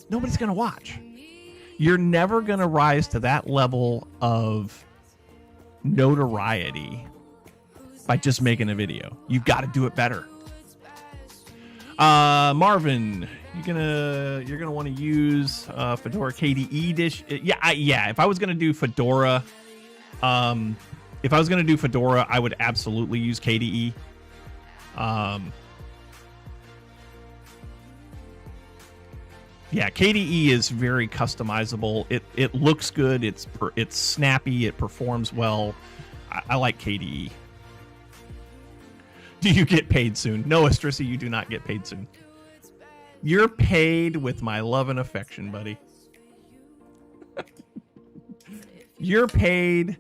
nobody's gonna watch. You're never gonna rise to that level of notoriety by just making a video. You've got to do it better. Marvin, you're gonna want to use Fedora KDE dish. Yeah. If I was gonna do Fedora, I would absolutely use KDE. Yeah, KDE is very customizable. It looks good. It's snappy. It performs well. I like KDE. Do you get paid soon? No, Estrissa, you do not get paid soon. You're paid with my love and affection, buddy. You're paid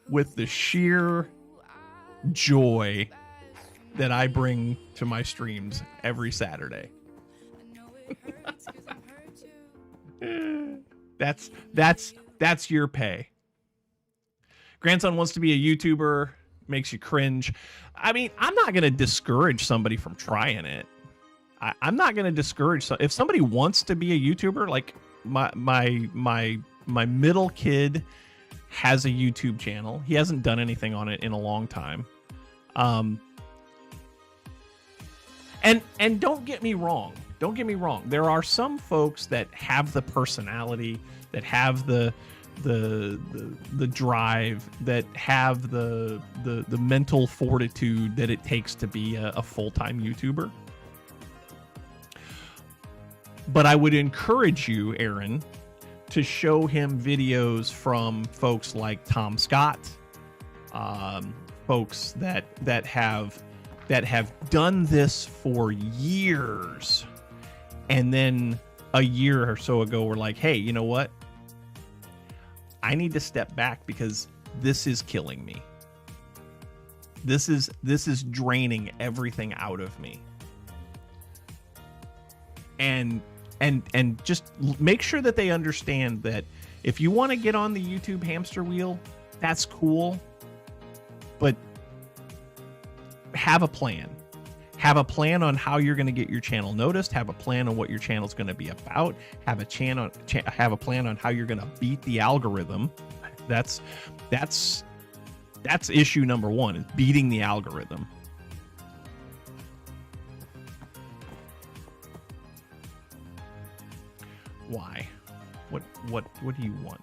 with the sheer joy that I bring to my streams every Saturday. That's your pay. Grandson wants to be a YouTuber, makes you cringe. I mean, I'm not going to discourage somebody from trying it. I'm not going to discourage if somebody wants to be a YouTuber. Like my middle kid has a YouTube channel. He hasn't done anything on it in a long time. And don't get me wrong. Don't get me wrong. There are some folks that have the personality, that have the drive, that have the mental fortitude that it takes to be a full-time YouTuber. But I would encourage you, Aaron, to show him videos from folks like Tom Scott, folks that have done this for years, and then a year or so ago were like, hey, you know what? I need to step back because this is killing me. This is draining everything out of me. And just make sure that they understand that if you want to get on the YouTube hamster wheel, that's cool. But have a plan. Have a plan on how you're going to get your channel noticed. Have a plan on what your channel's going to be about. Have a plan on how you're going to beat the algorithm. That's issue number one, is beating the algorithm. Why? What do you want?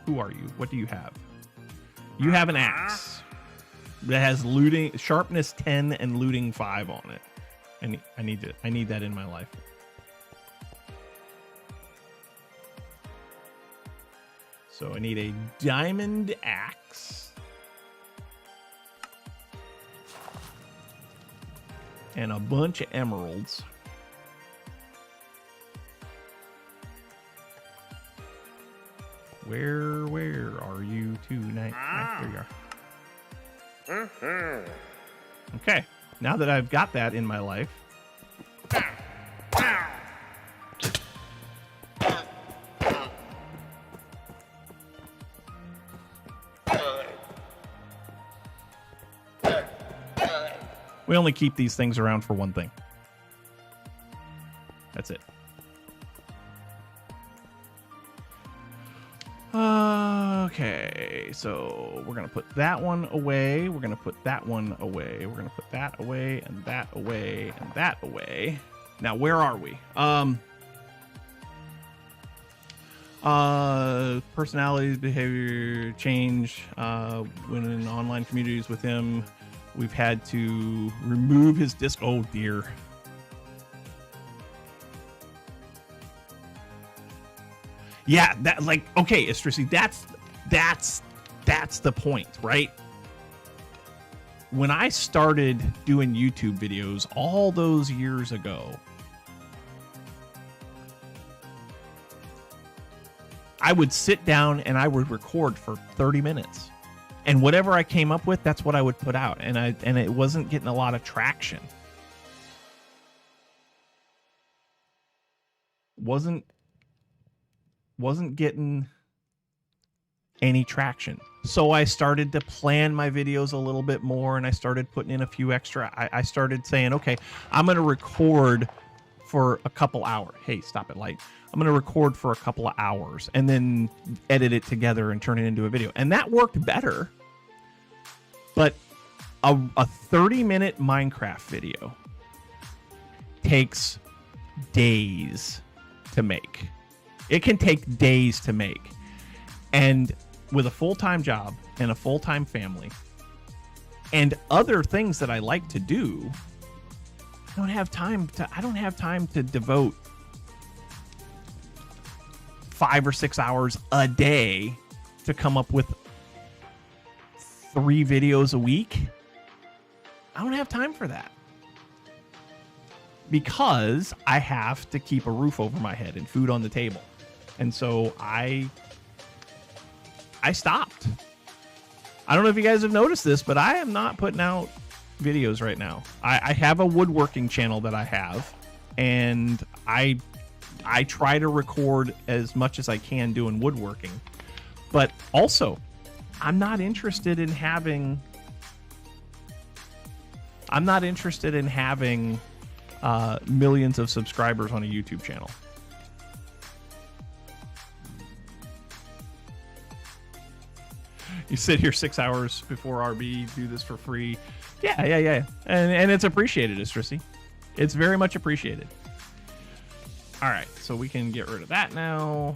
Who are you? What do you have? You have an axe that has looting sharpness 10 and looting 5 on it. I need that in my life. So I need a diamond axe and a bunch of emeralds. Where are you tonight? There you are. Okay, now that I've got that in my life, we only keep these things around for one thing. That's it. Okay, so we're gonna put that one away. We're gonna put that one away. We're gonna put that away and that away and that away. Now, where are we? Personalities, behavior change. When in online communities with him, we've had to remove his disc. Oh dear. Yeah, that, like, okay, Istrisi, that's the point, right? When I started doing YouTube videos all those years ago, I would sit down and I would record for 30 minutes. And whatever I came up with, that's what I would put out. And it wasn't getting a lot of traction. Wasn't getting any traction. So I started to plan my videos a little bit more, and I started putting in a few extra. I started saying, okay, I'm going to record for a couple hours. Hey, stop it, light. I'm going to record for a couple of hours and then edit it together and turn it into a video. And that worked better. But a 30-minute Minecraft video takes days to make. It can take days to make. And with a full-time job and a full-time family and other things that I like to do, I don't have time to devote 5 or 6 hours a day to come up with 3 videos a week. I don't have time for that. Because I have to keep a roof over my head and food on the table. And so I stopped. I don't know if you guys have noticed this, but I am not putting out videos right now. I have a woodworking channel that I have, and I try to record as much as I can doing woodworking. But also, I'm not interested in having millions of subscribers on a YouTube channel. You sit here 6 hours before RB, do this for free. Yeah. And it's appreciated, Istrisi. It's very much appreciated. All right, so we can get rid of that now.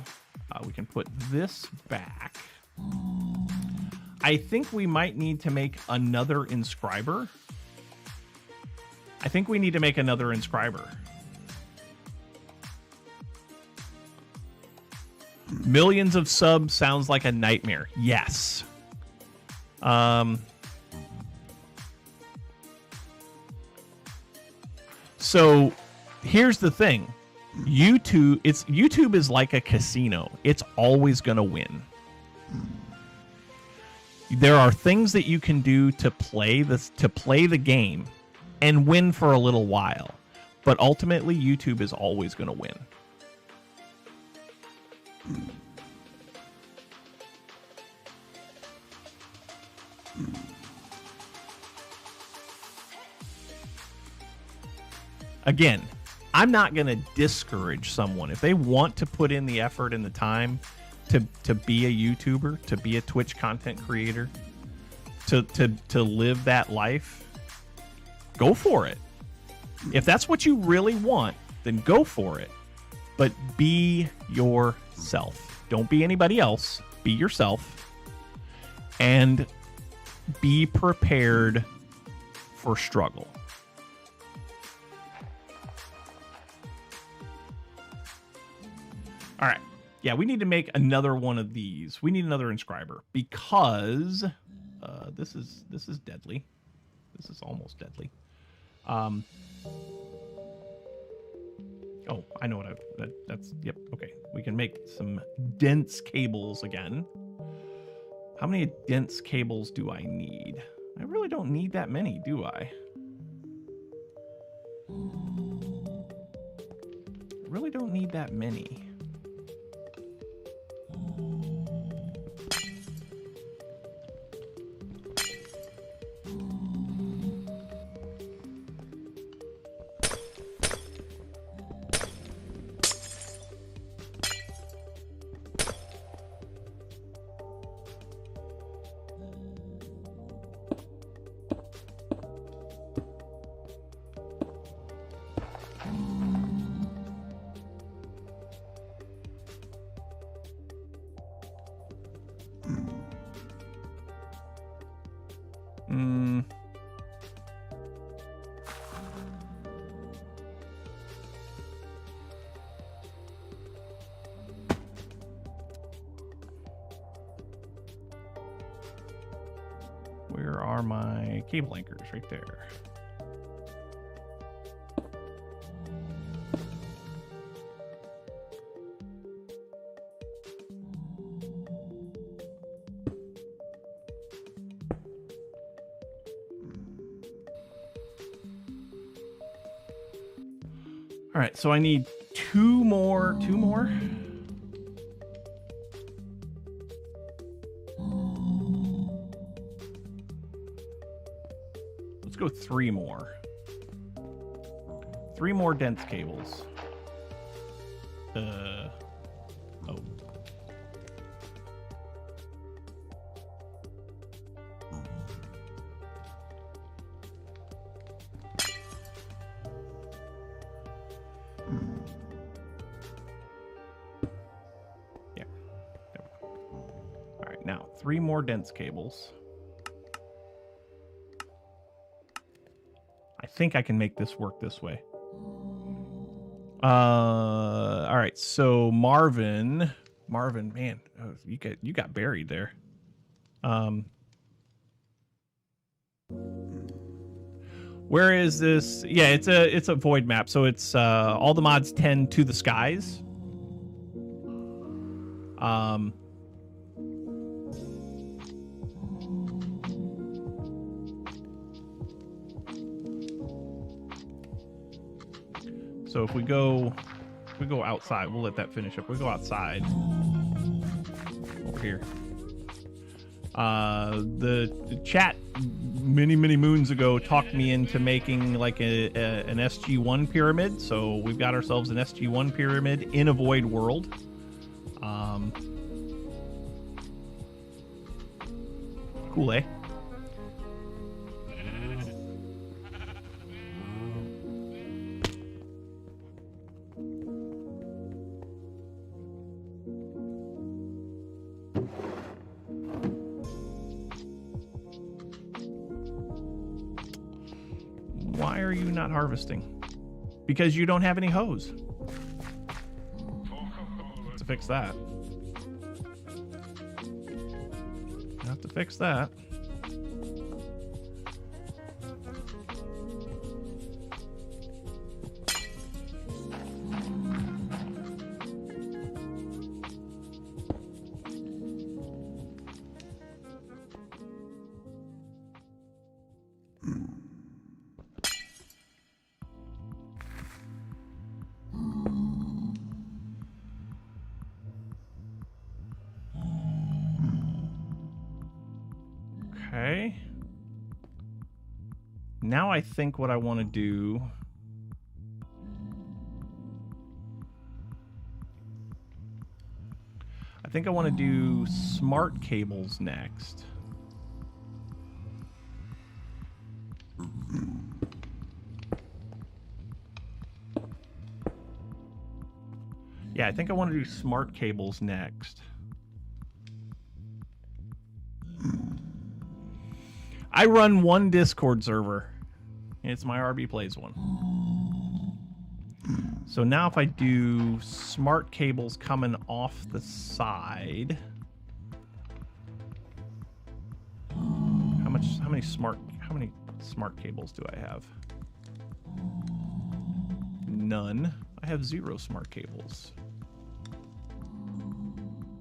We can put this back. I think we might need to make another inscriber. Millions of subs sounds like a nightmare. Yes. So here's the thing. YouTube is like a casino. It's always going to win. There are things that you can do to play the game and win for a little while, but ultimately YouTube is always going to win. again, I'm not going to discourage someone if they want to put in the effort and the time to be a YouTuber, to be a Twitch content creator, to live that life. Go for it. If that's what you really want, then go for it. But be yourself. Don't be anybody else. Be yourself. And be prepared for struggle. All right. Yeah, we need to make another one of these. We need another inscriber because this is deadly. This is almost deadly. Oh, I know what that's yep, okay. We can make some dense cables again. How many dense cables do I need? I really don't need that many, do I? I really don't need that many. Where are my cable anchors? Right there. All right, so I need two more. Let's go three more. Three more dense cables. Oh. Yeah. There we go. All right, now three more dense cables. I think I can make this work this way. All right, so Marvin, man, oh, you got buried there. Where is this? Yeah, it's a void map, so it's all the mods tend to the skies. So if we go outside, we'll let that finish up. We go outside over here. The chat many moons ago talked me into making like an SG1 pyramid. So we've got ourselves an SG1 pyramid in a void world. Cool, eh? Why are you not harvesting? Because you don't have any hose. To fix that. You have to fix that. Okay. Now I think what I want to do think I want to do smart cables next. Yeah, I think I want to do smart cables next. I run one Discord server. It's my rbPlays one. So now if I do smart cables coming off the side, how many smart cables do I have? None. I have 0 smart cables.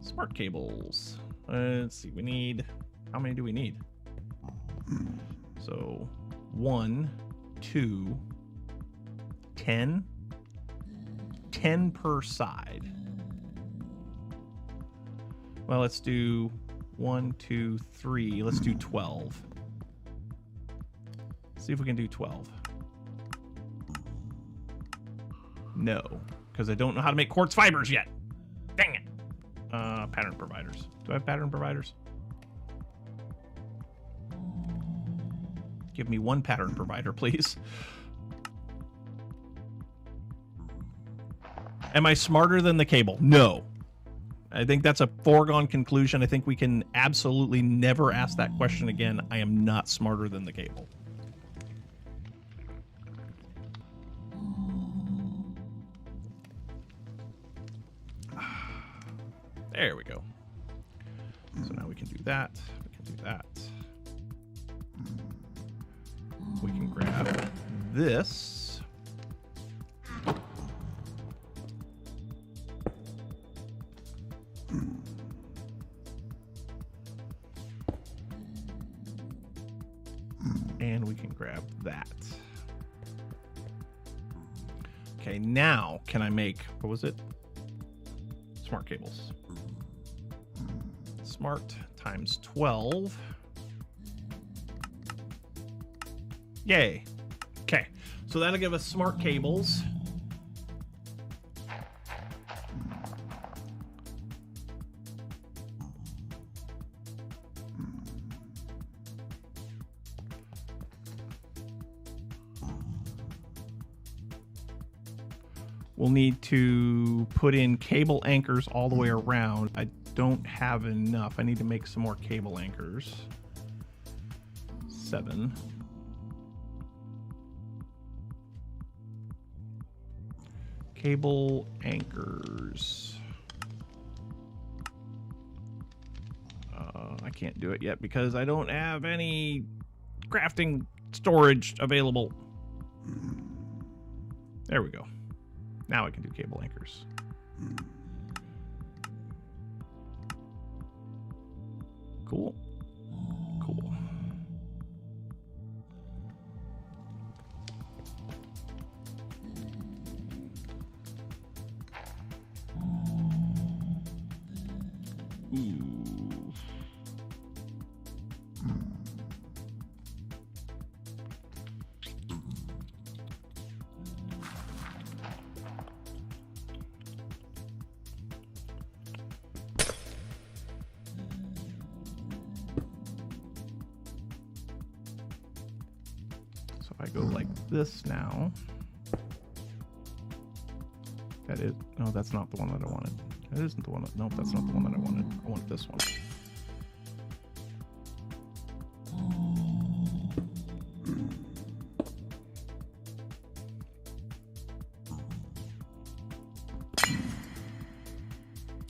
Smart cables. Let's see, we need, how many do we need? So 1, 2, 10. 10 per side. Well, let's do 1, 2, 3. Let's do 12. See if we can do 12. No, because I don't know how to make quartz fibers yet. Dang it. Pattern providers. Do I have pattern providers? Give me one pattern provider, please. Am I smarter than the cable? No. I think that's a foregone conclusion. I think we can absolutely never ask that question again. I am not smarter than the cable. There we go. So now we can do that. We can do that. We can grab this. And we can grab that. Okay, now can I make, what was it? Smart cables. Smart times 12. Yay. Okay, so that'll give us smart cables. We'll need to put in cable anchors all the way around. I don't have enough. I need to make some more cable anchors. 7. Cable anchors. I can't do it yet because I don't have any crafting storage available. There we go. Now I can do cable anchors. Cool. Cool. Ooh. So if I go like this now, that is, no, that's not the one that I wanted. That isn't the one that, nope, that's not the one that I wanted. I want this one.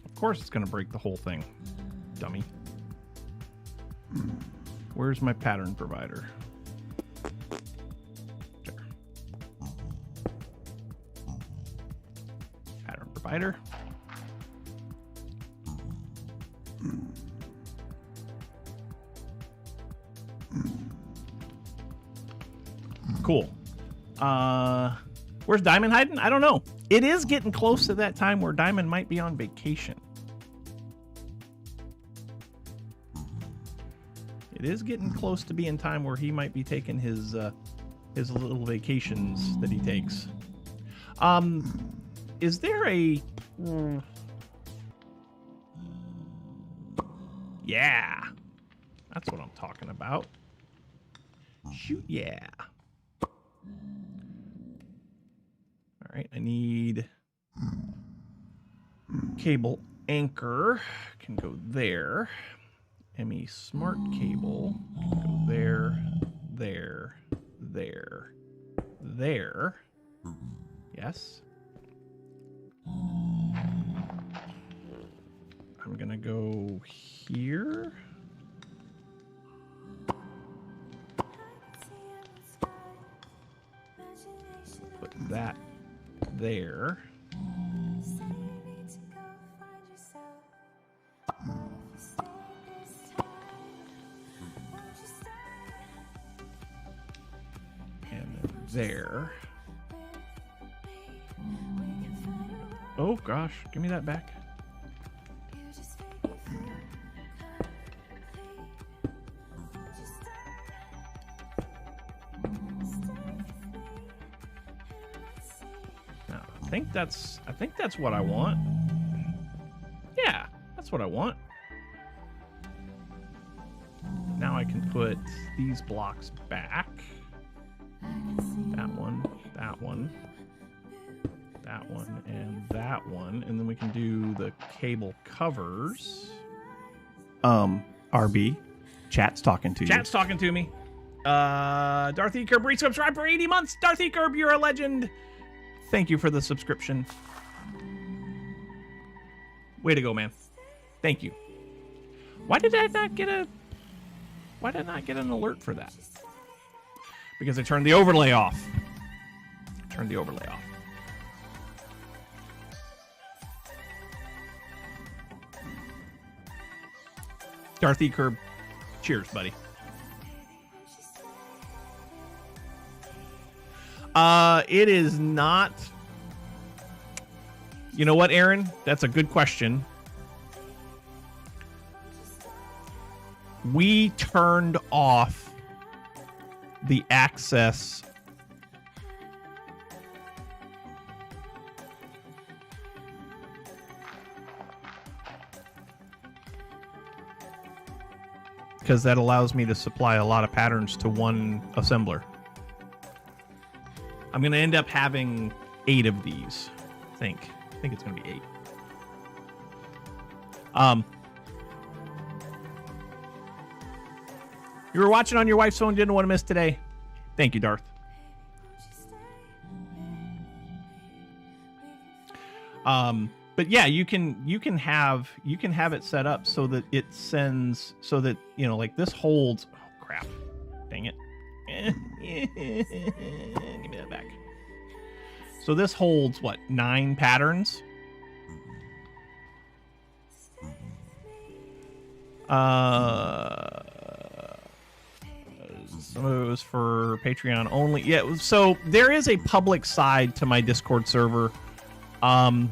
Of course it's going to break the whole thing, dummy. Where's my pattern provider? There. Pattern provider. Cool. Where's Diamond hiding? I don't know. It is getting close to that time where Diamond might be on vacation. It is getting close to being time where he might be taking his little vacations that he takes. Is there a... Yeah. That's what I'm talking about. Shoot, yeah. All right, I need cable anchor. Can go there. ME smart cable. Can go there, there, there, there. Yes. I'm gonna go here. Put that there. And then there. Oh gosh, give me that back. I think that's what I want. Yeah, that's what I want. Now I can put these blocks back. That one, that one, that one, and that one. And then we can do the cable covers. RB, chat's talking to you. Chat's talking to me. Darth E. Curb resubscribed for 80 months. Darth E. Curb, you're a legend. Thank you for the subscription. Way to go, man. Thank you. Why did I not get an alert for that? Because I turned the overlay off. Darth E. Curb, cheers, buddy. It is not. You know what, Aaron? That's a good question. We turned off the access because that allows me to supply a lot of patterns to one assembler. I'm going to end up having 8 of these, I think it's going to be 8. You were watching on your wife's phone, didn't want to miss today. Thank you, Darth. But yeah, you can have it set up so that it sends, so that, you know, like this holds. Oh crap! Dang it! Give me that back. So this holds what, 9 patterns? Some of it was for Patreon only. Yeah, so there is a public side to my Discord server. I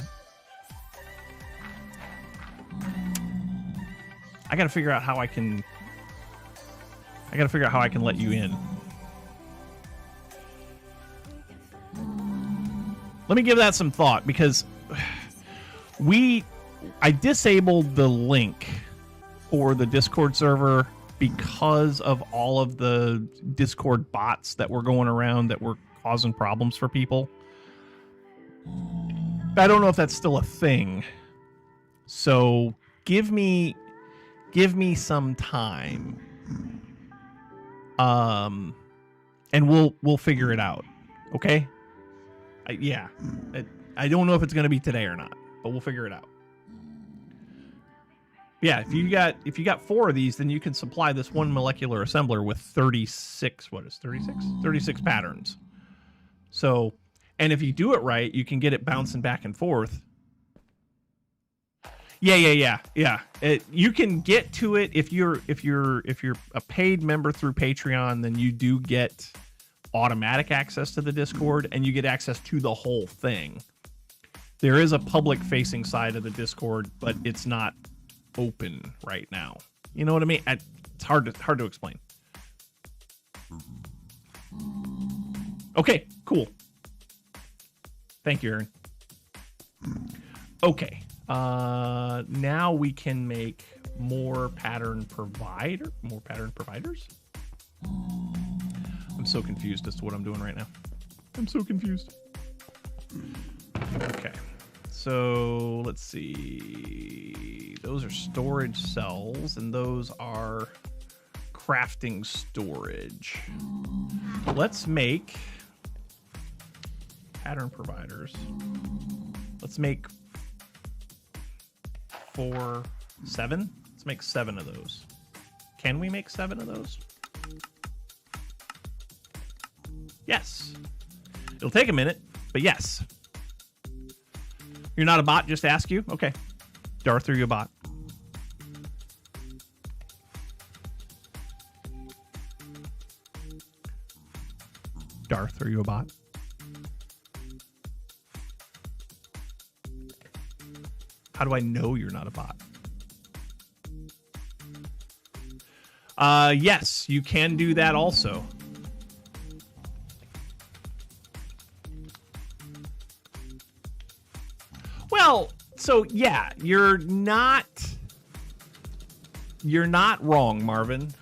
gotta figure out how I can let you in. Let me give that some thought, because I disabled the link for the Discord server because of all of the Discord bots that were going around that were causing problems for people. I don't know if that's still a thing. So give me some time. And we'll figure it out. Okay? I don't know if it's going to be today or not, but we'll figure it out. Yeah, if you got 4 of these, then you can supply this one molecular assembler with 36, what is 36? 36 patterns. So, and if you do it right, you can get it bouncing back and forth. Yeah. You can get to it if you're a paid member through Patreon, then you do get automatic access to the Discord, and you get access to the whole thing. There is a public facing side of the Discord, but it's not open right now. You know what I mean? It's hard to explain. Okay, cool. Thank you, Aaron. Okay. Now we can make more pattern providers? I'm so confused as to what I'm doing right now. I'm so confused. Okay. So let's see. Those are storage cells, and those are crafting storage. Let's make pattern providers. Let's make 7. Let's make 7 of those. Can we make 7 of those? Yes. It'll take a minute, but yes. You're not a bot, just ask you? Okay. Darth, are you a bot? Darth, are you a bot? How do I know you're not a bot? Yes, you can do that also. Well, so yeah, you're not wrong, Marvin.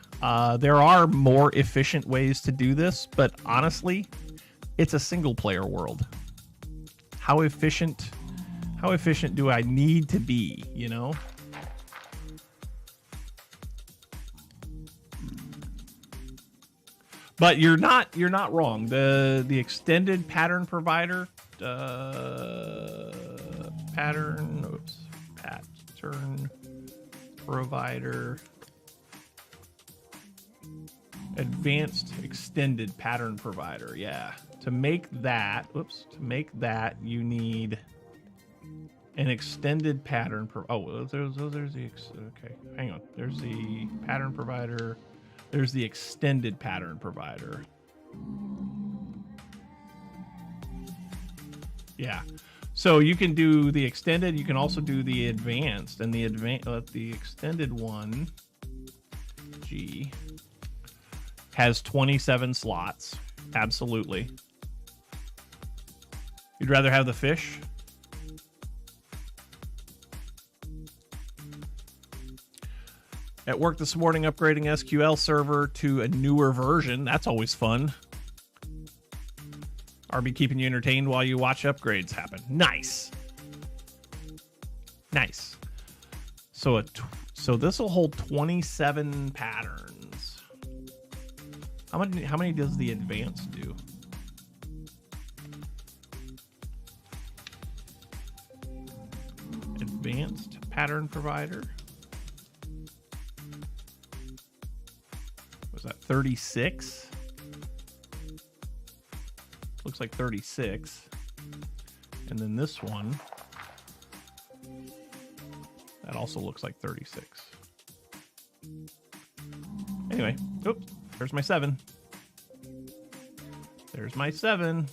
There are more efficient ways to do this, but honestly, it's a single player world. How efficient do I need to be, you know? But you're not wrong. The extended pattern provider pattern provider advanced extended pattern provider. Yeah. To make that, you need an extended pattern. There's the, okay, hang on. There's the pattern provider. There's the extended pattern provider. Yeah. So you can do the extended. You can also do the advanced, and the extended one, G, has 27 slots. Absolutely. You'd rather have the fish? At work this morning, upgrading SQL server to a newer version. That's always fun. RB keeping you entertained while you watch upgrades happen. Nice. Nice. So this will hold 27 patterns. How many does the advanced do? Advanced pattern provider. Was that 36? Looks like 36. And then this one, that also looks like 36. Anyway, oops, there's my 7. There's my 7.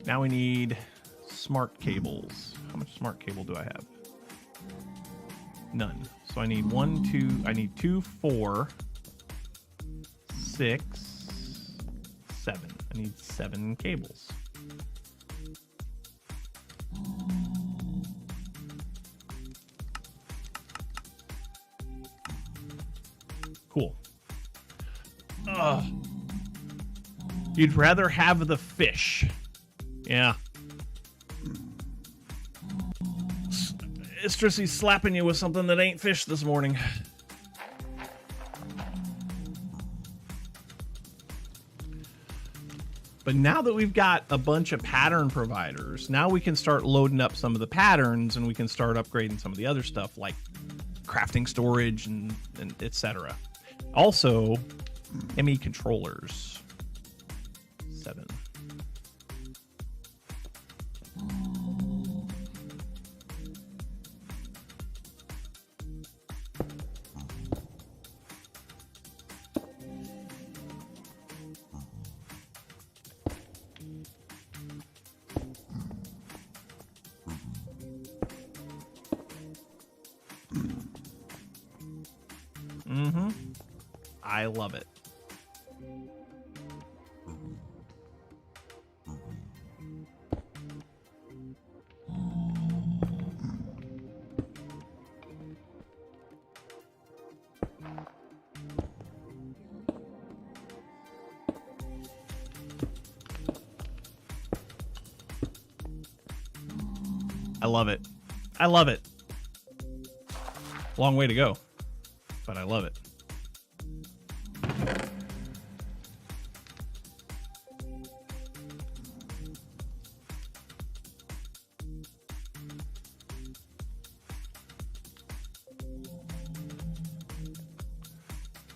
Now we need smart cables. How much smart cable do I have? None. So I need 2, 4, 6, 7. I need 7 cables. Cool. You'd rather have the fish. Yeah. Istrissy's slapping you with something that ain't fish this morning. But now that we've got a bunch of pattern providers, now we can start loading up some of the patterns, and we can start upgrading some of the other stuff like crafting storage and etc. Also, ME controllers. 7. Mm-hmm. I love it. I love it. I love it. Long way to go, but I love it.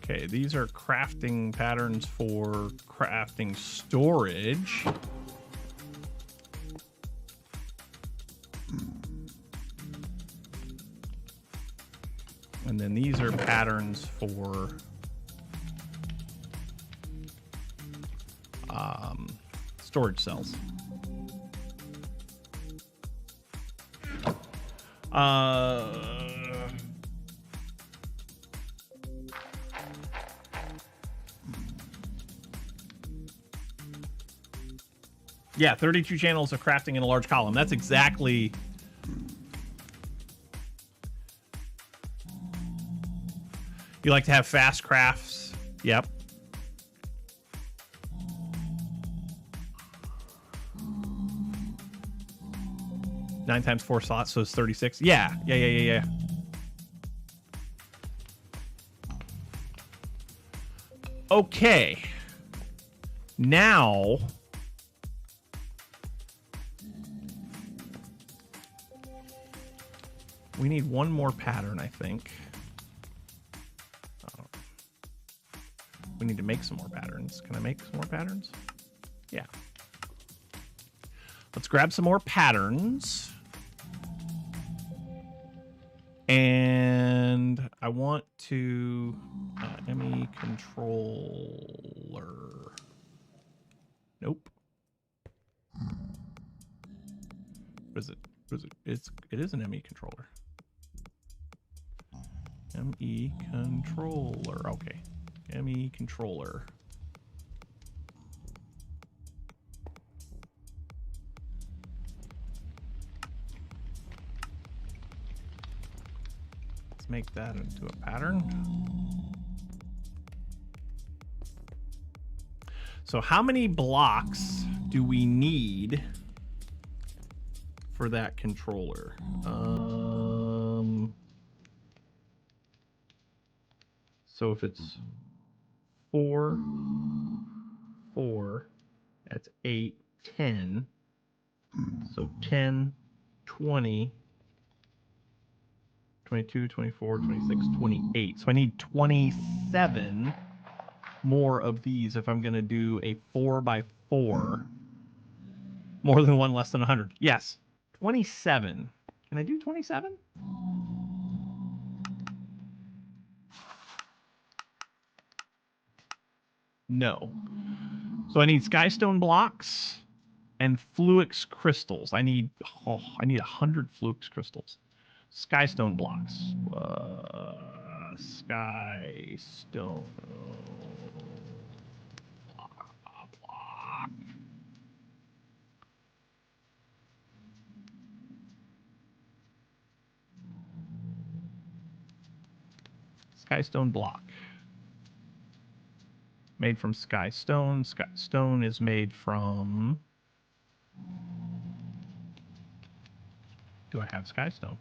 Okay, these are crafting patterns for crafting storage. And then these are patterns for storage cells. Yeah, 32 channels of crafting in a large column. That's exactly... You like to have fast crafts? Yep. Nine times 4 slots, so it's 36. Yeah. Okay. Now... we need one more pattern, I think. We need to make some more patterns. Can I make some more patterns? Yeah. Let's grab some more patterns. And I want to ME controller. Nope. What is it? What is it? It is an ME controller. ME controller. Okay. ME controller. Let's make that into a pattern. So how many blocks do we need for that controller? So if it's 4, that's 8, 10. So 10, 20, 22, 24, 26, 28. So I need 27 more of these if I'm going to do a 4x4. More than one, less than 100. Yes. 27. Can I do 27? No. So I need skystone blocks and fluix crystals. I need 100 fluix crystals. Skystone blocks. Skystone block. Skystone block. Made from skystone. Skystone is made from... Do I have skystone?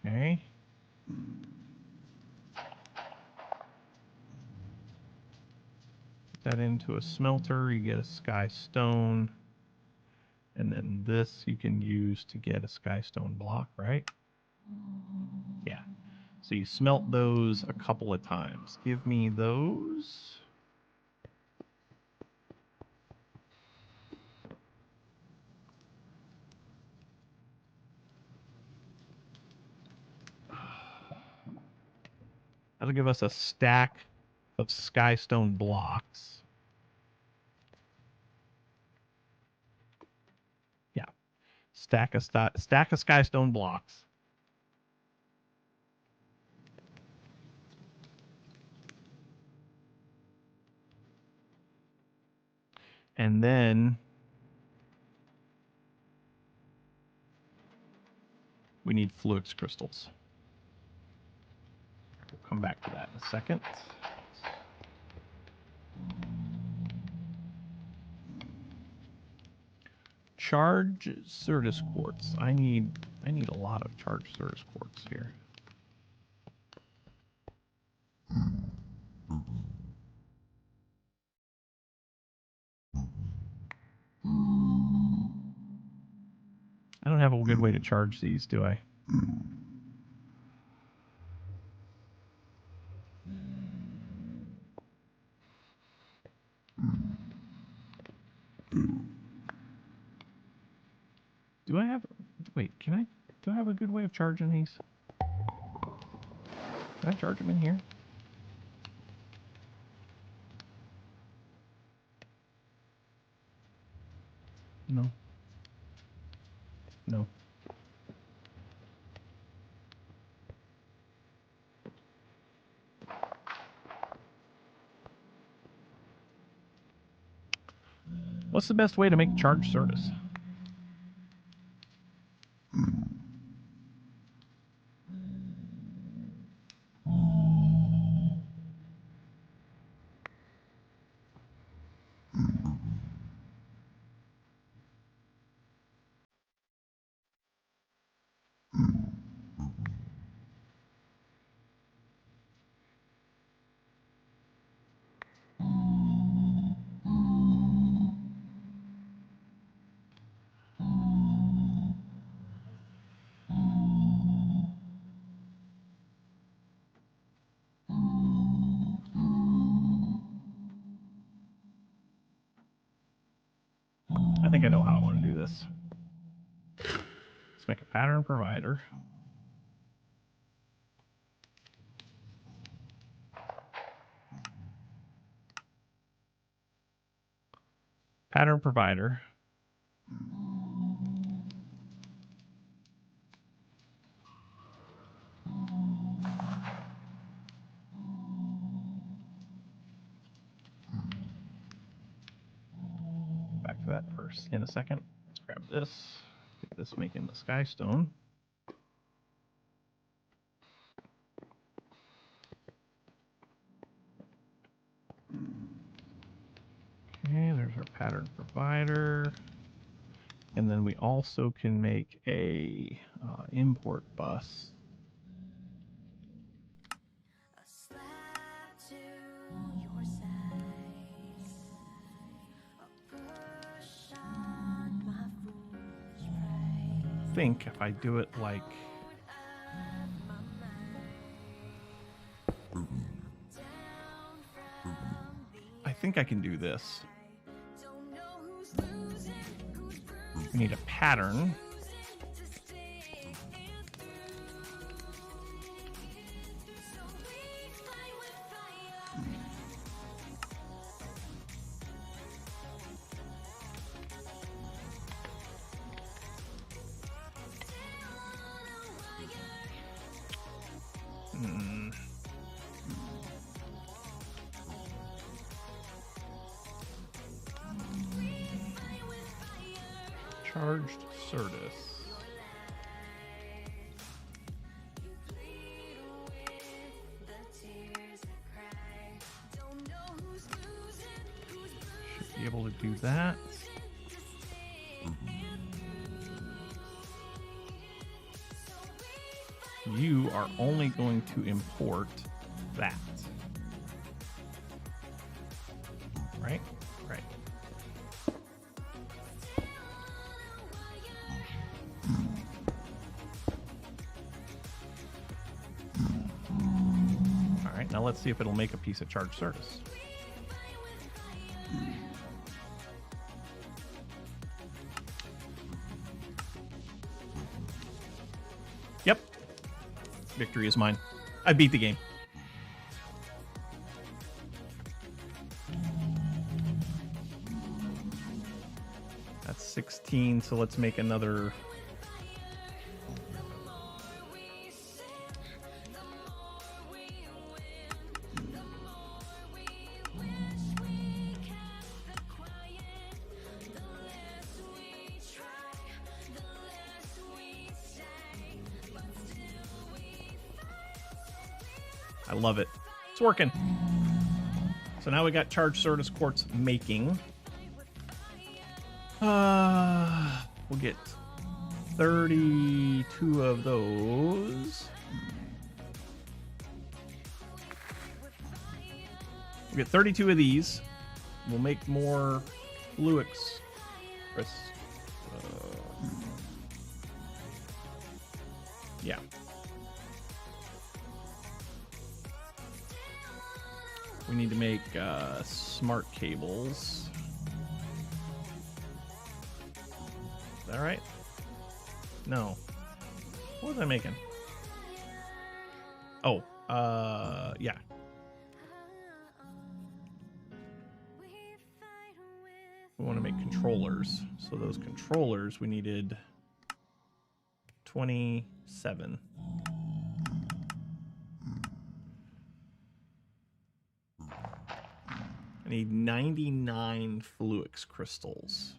Okay. Put that into a smelter, you get a skystone. And then this you can use to get a skystone block, right? Yeah. So you smelt those a couple of times. Give me those. That'll give us a stack of skystone blocks. Yeah. Stack of skystone blocks. And then we need fluix crystals. We'll come back to that in a second. Charge Certus quartz. I need a lot of charge Certus quartz here. I don't have a good way to charge these, do I? Do I have... Wait, can I... Do I have a good way of charging these? Can I charge them in here? No. No. What's the best way to make charge Certus? I think I know how I want to do this. Let's make a pattern provider. Pattern provider. Back to that first in a second. Let's grab this. Get this making the sky stone. Okay, there's our pattern provider. And then we also can make a import bus. I think if I do it like I think I can do this. We need a pattern. Charged Certus. Should be able to do that. You are only going to import that. Right? Right. Alright, now let's see if it'll make a piece of charged Certus. Yep. Victory is mine. I beat the game. That's 16, so let's make another... I love it. It's working. So now we got charged Certus quartz making. We'll get 32 of those. We'll get 32 of these. We'll make more Fluix. Yeah. We need to make smart cables. Is that right? No. What was I making? Oh, yeah. We want to make controllers. So those controllers, we needed 27. I need 99 Fluix crystals.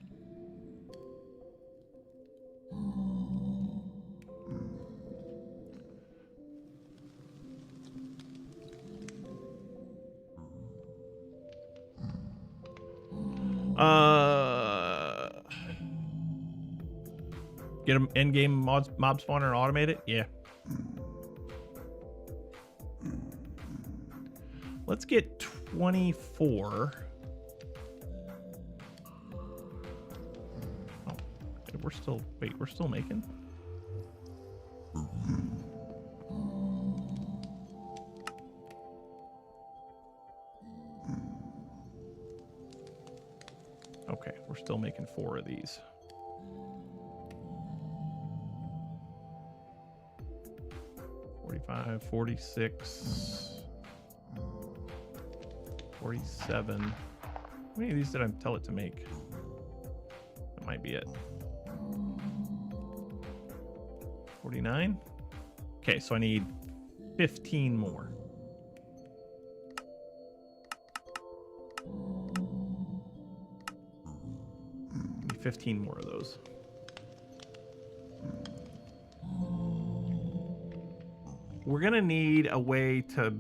Get an endgame mob spawner and automate it? Yeah. Let's get 24. Oh, we're still making? Okay, we're still making 4 of these. $45, 46, 47. How many of these did I tell it to make? That might be it. 49. Okay, so I need 15 more. 15 more of those. We're gonna need a way to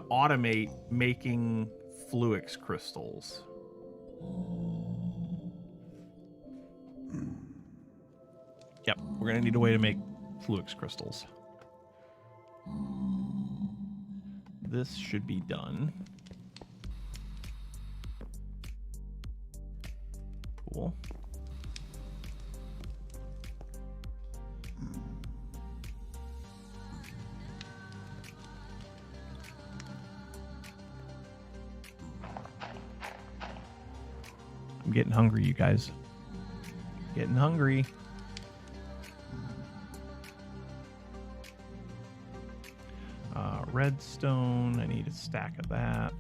automate making Fluix crystals. Yep, we're gonna need a way to make Fluix crystals. This should be done. Cool. I'm getting hungry, you guys. Getting hungry. Redstone, I need a stack of that.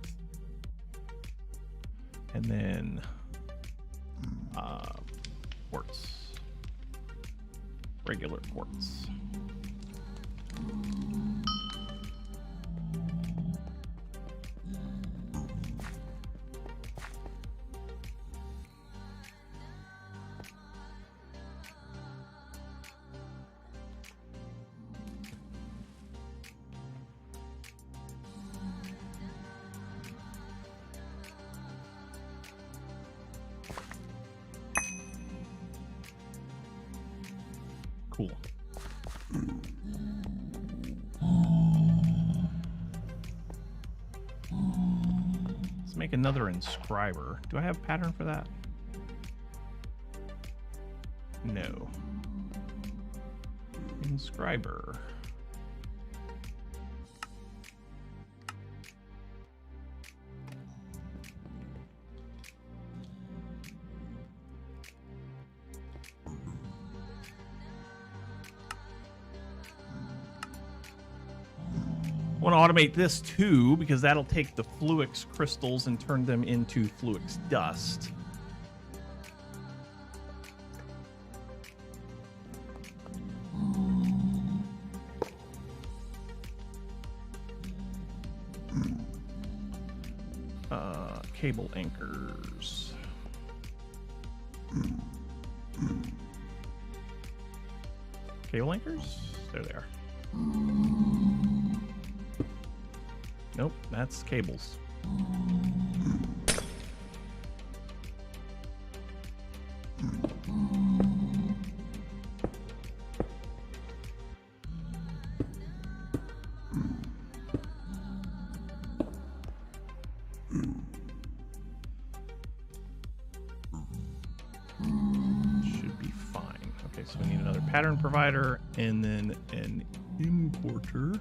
And then quartz. Regular quartz. Cool. Let's make another inscriber. Do I have a pattern for that? No. Inscriber. I want to automate this too, because that'll take the Fluix crystals and turn them into Fluix dust. Cable anchors. Cable anchors? There they are. Nope, that's cables. Should be fine. Okay, so we need another pattern provider and then an importer.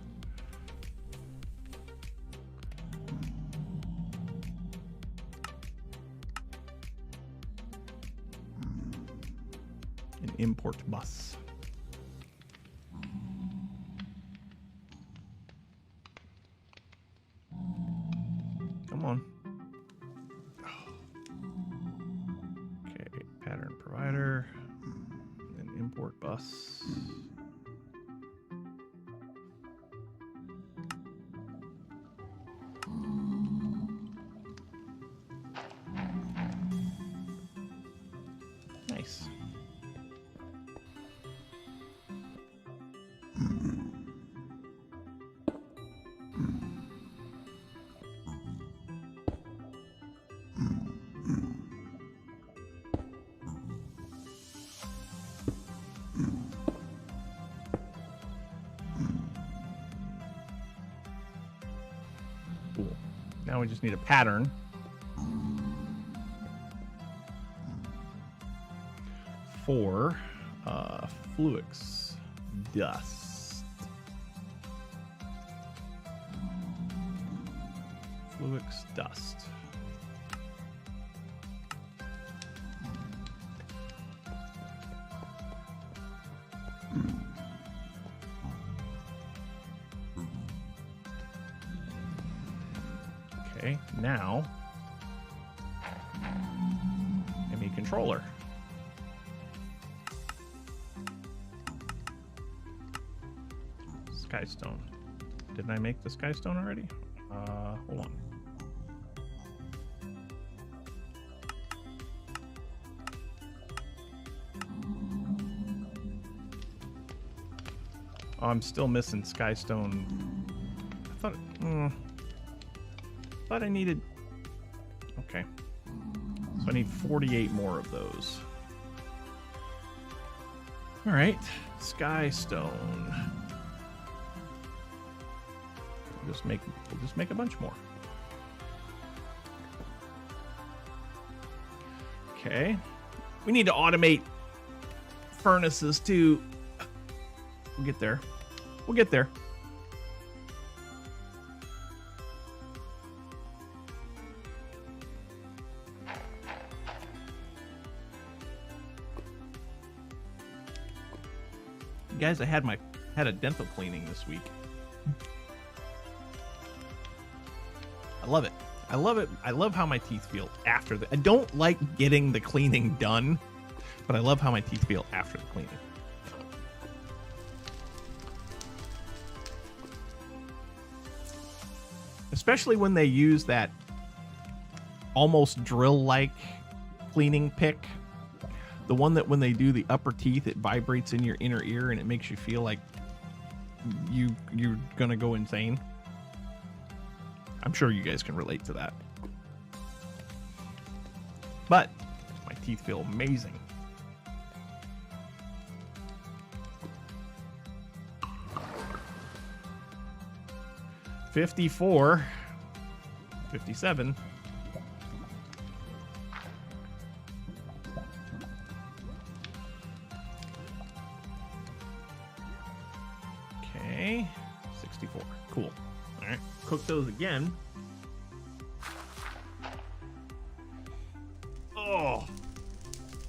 An import bus. Come on. Okay, pattern provider, and import bus. Nice. Cool. Now we just need a pattern. For Fluix dust. Fluix dust. Okay, now give me a controller. Skystone. Didn't I make the Skystone already? Hold on. Oh, I'm still missing Skystone. I thought I needed... Okay. So I need 48 more of those. All right. Skystone. We'll just make a bunch more. Okay. We need to automate furnaces too. We'll get there. We'll get there. Guys, I had a dental cleaning this week. I love it. I love it. I love how my teeth feel after the... I don't like getting the cleaning done, but I love how my teeth feel after the cleaning. Especially when they use that almost drill-like cleaning pick. The one that when they do the upper teeth, it vibrates in your inner ear and it makes you feel like you're gonna go insane. I'm sure you guys can relate to that. But my teeth feel amazing. $54, $57. Okay, 64. Cool. All right, cook those again. Oh,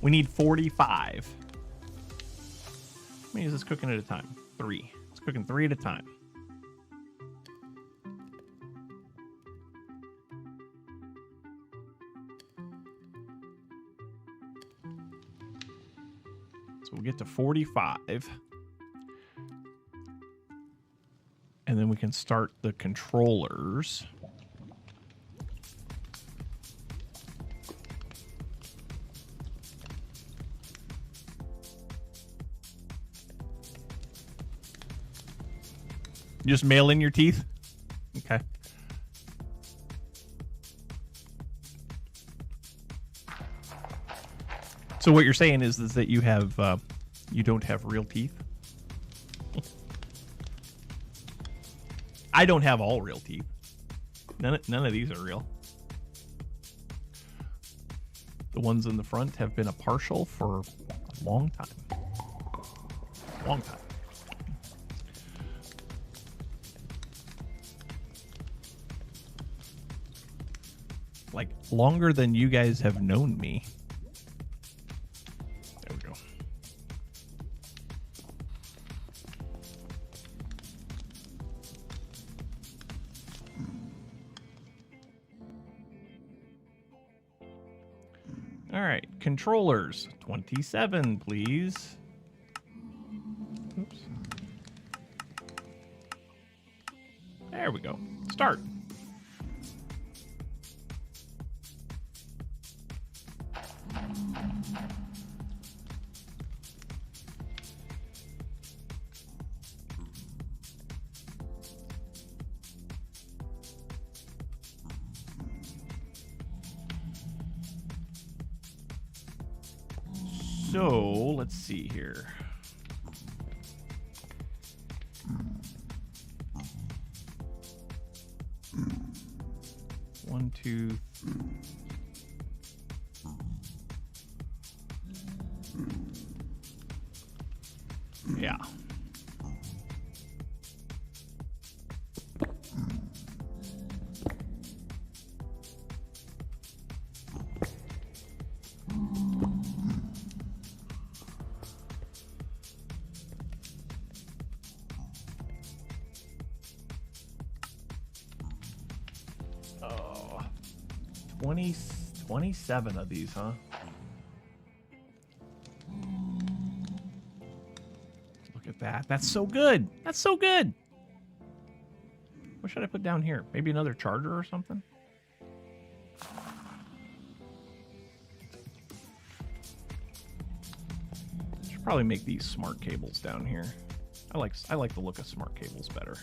we need 45. How many is this cooking at a time? 3. It's cooking 3 at a time. So we'll get to 45. And then we can start the controllers. Just mail in your teeth? Okay. So what you're saying is that you have you don't have real teeth? I don't have all real teeth. None of these are real. The ones in the front have been a partial for a long time. Long time. Like, longer than you guys have known me. There we go. All right, controllers, 27, please. Oops. There we go. Start. So, let's see here. One, two. Yeah. Oh, 27 of these, huh? Look at that. That's so good. That's so good. What should I put down here? Maybe another charger or something? Should probably make these smart cables down here. I like the look of smart cables better.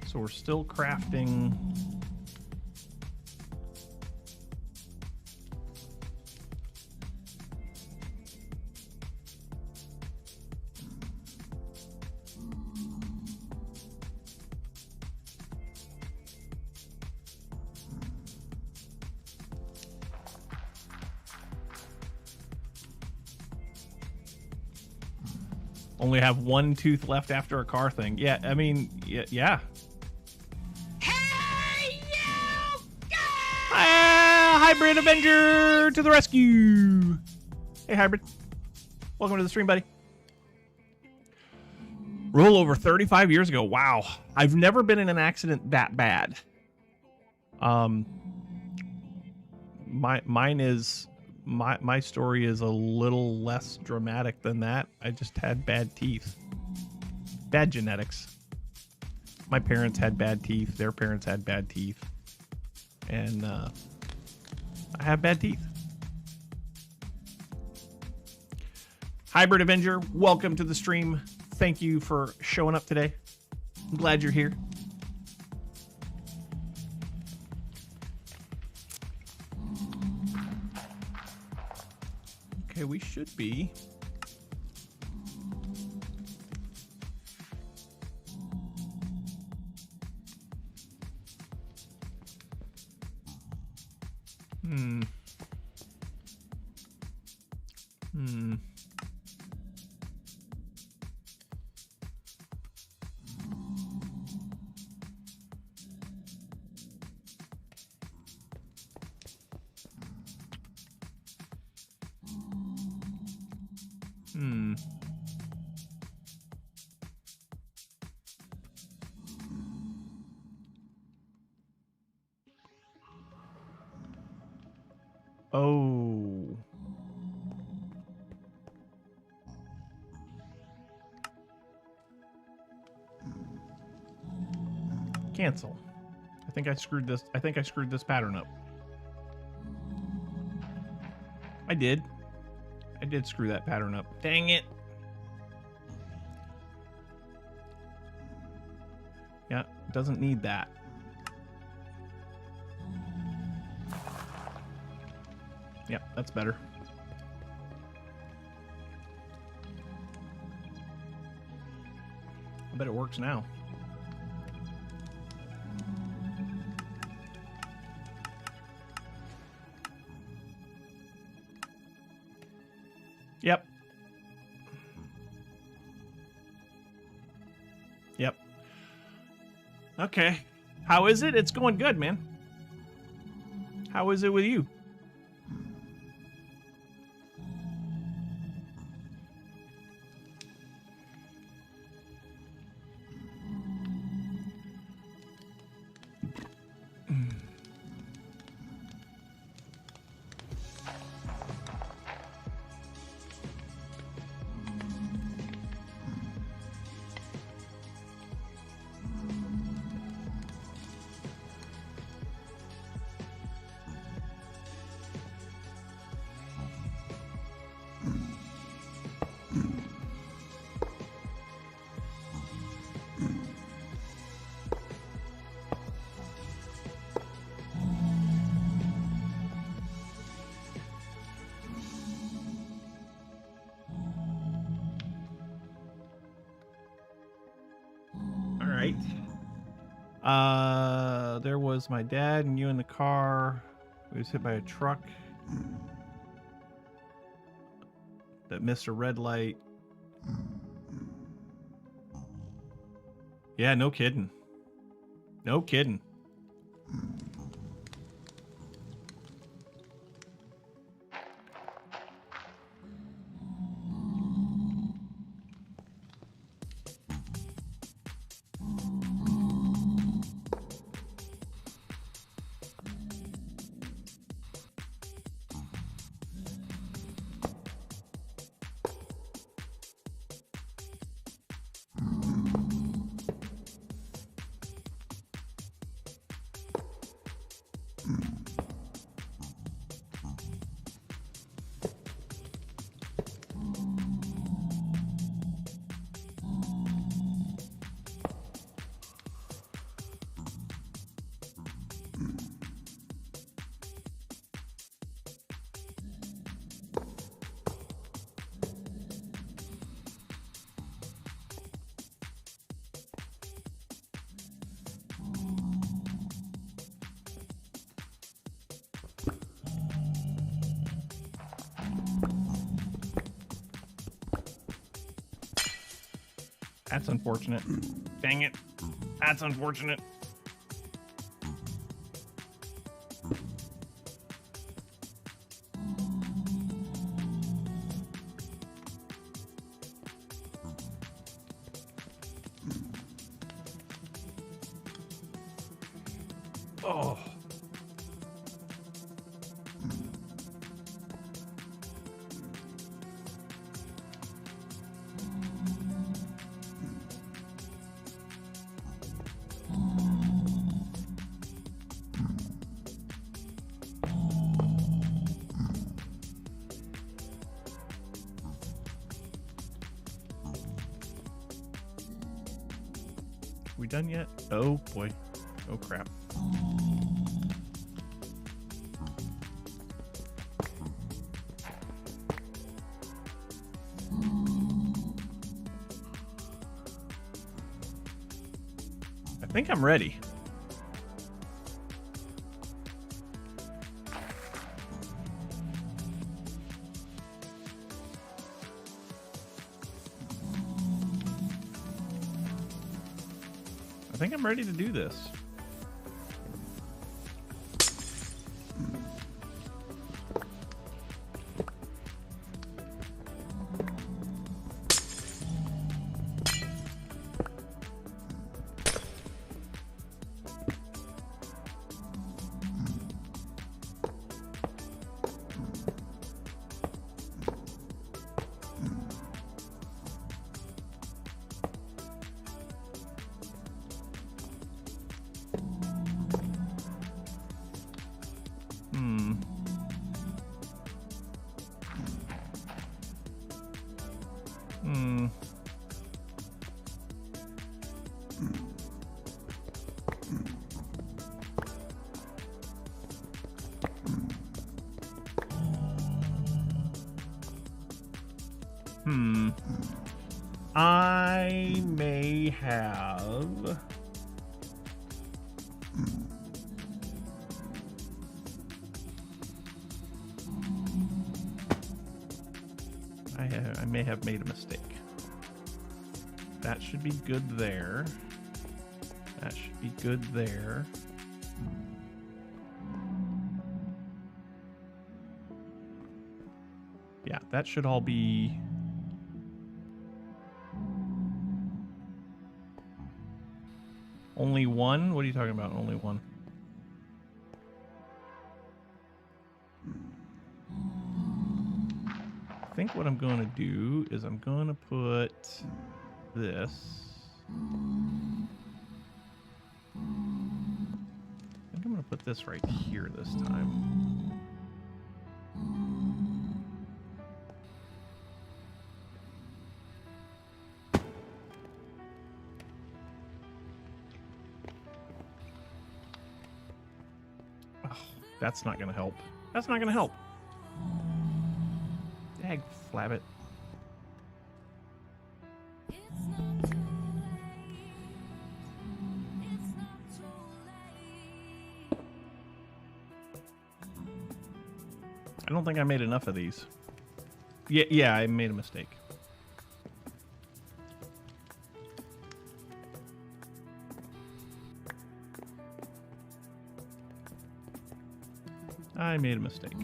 So we're still crafting. Only have one tooth left after a car thing. Yeah, I mean, yeah. Hey, you guys! Hybrid Avenger to the rescue! Hey, Hybrid. Welcome to the stream, buddy. Rollover 35 years ago. Wow. I've never been in an accident that bad. My story is a little less dramatic than that. I just had bad teeth. Bad genetics. My parents had bad teeth. Their parents had bad teeth. And I have bad teeth. Hybrid Avenger, welcome to the stream. Thank you for showing up today. I'm glad you're here. Okay, we should be. Oh. Cancel. I think I screwed this pattern up. I did. I did screw that pattern up. Dang it. Yeah, it doesn't need that. Yep, that's better. I bet it works now. Yep. Yep. Okay. How is it? It's going good, man. How is it with you? There was my dad and you in the car. We was hit by a truck that missed a red light. Yeah, no kidding. No kidding. That's unfortunate. Dang it. That's unfortunate. Oh. We done yet? Oh boy. Oh crap. I think I'm ready. I think I'm ready to do this. Hmm. I may have... I may have made a mistake. That should be good there. That should be good there. Yeah, that should all be... Only one? What are you talking about? Only one. I think what I'm going to do is I'm going to put this. I think I'm going to put this right here this time. Oh, that's not going to help. That's not going to help. Dag flabbit. I don't think I made enough of these. Yeah, I made a mistake. I made a mistake.